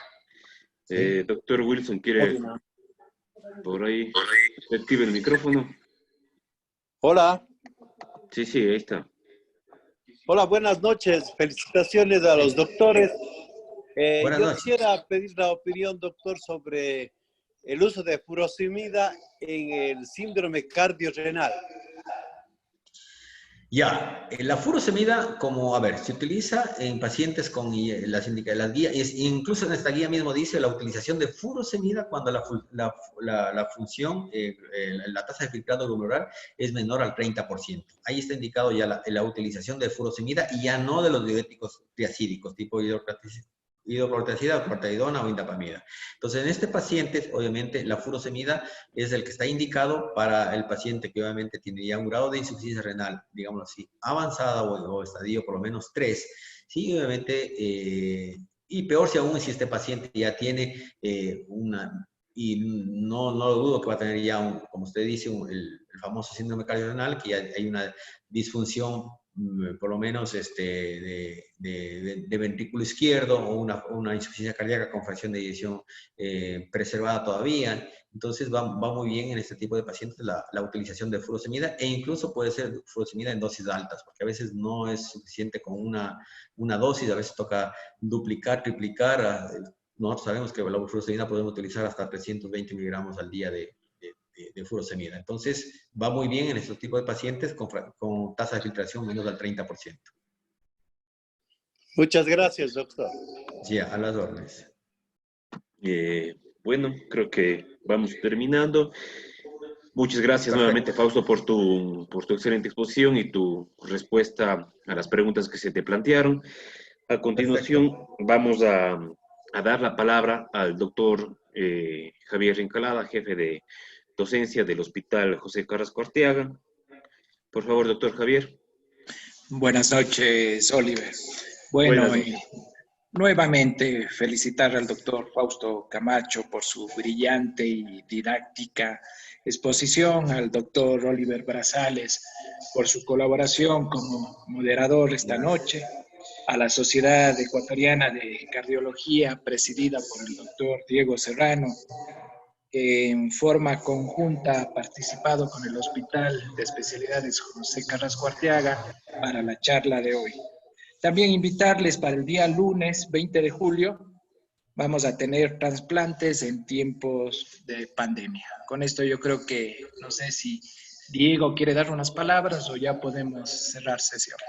¿Sí? Doctor Wilson, ¿quiere por ahí active el micrófono? Hola, Sí, sí, ahí está. hola, buenas noches. Felicitaciones a los doctores. Buenas Yo noches. quisiera pedir la opinión, doctor, sobre el uso de furosemida en el síndrome cardiorrenal. Ya, la furosemida, como, a ver, se utiliza en pacientes con las guías, incluso en esta guía mismo dice la utilización de furosemida cuando la función, la tasa de filtrado glomerular es menor al 30%. Ahí está indicado ya la utilización de furosemida y ya no de los diuréticos triacídicos, tipo hidroclorotiazida, clortazidona o indapamida. Entonces, en este paciente, obviamente, la furosemida es el que está indicado para el paciente que obviamente tiene ya un grado de insuficiencia renal, digámoslo así, avanzada o estadio por lo menos 3. Sí, obviamente, y peor si aún si este paciente ya tiene y no lo dudo que va a tener ya, como usted dice, el famoso síndrome cardiorrenal, que ya hay una disfunción por lo menos de ventrículo izquierdo o una insuficiencia cardíaca con fracción de eyección preservada todavía. Entonces va muy bien en este tipo de pacientes la utilización de furosemida e incluso puede ser furosemida en dosis altas, porque a veces no es suficiente con una dosis, a veces toca duplicar, triplicar. Nosotros sabemos que la furosemida podemos utilizar hasta 320 miligramos al día de furosemida. Entonces, va muy bien en estos tipos de pacientes con tasa de filtración menos del 30%. Muchas gracias, doctor. Sí, a las órdenes. Bueno, creo que vamos terminando. Muchas gracias nuevamente, Fausto, por tu excelente exposición y tu respuesta a las preguntas que se te plantearon. A continuación, vamos a dar la palabra al doctor Javier Rincalada, jefe de docencia del Hospital José Carrasco Arteaga. Por favor, doctor Javier. Buenas noches, Oliver. Bueno, nuevamente felicitar al doctor Fausto Camacho por su brillante y didáctica exposición, al doctor Oliver Brazales por su colaboración como moderador esta noche, a la Sociedad Ecuatoriana de Cardiología presidida por el doctor Diego Serrano en forma conjunta ha participado con el Hospital de Especialidades José Carrasco Arteaga para la charla de hoy. También invitarles para el día lunes 20 de julio, vamos a tener trasplantes en tiempos de pandemia. Con esto yo creo que, no sé si Diego quiere dar unas palabras o ya podemos cerrar sesión.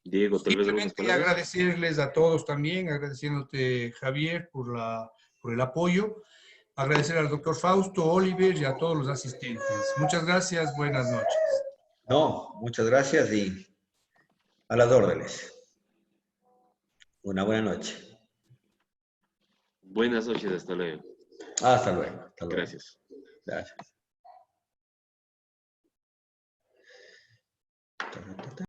Diego, tal vez algunas Simplemente palabras. agradecerles a todos también, agradeciéndote, Javier, por el apoyo. Agradecer al doctor Fausto, Oliver y a todos los asistentes. Muchas gracias, buenas noches. No, muchas gracias y a las órdenes. Una buena noche. Buenas noches, hasta luego. Hasta luego. Hasta luego. Gracias. Gracias.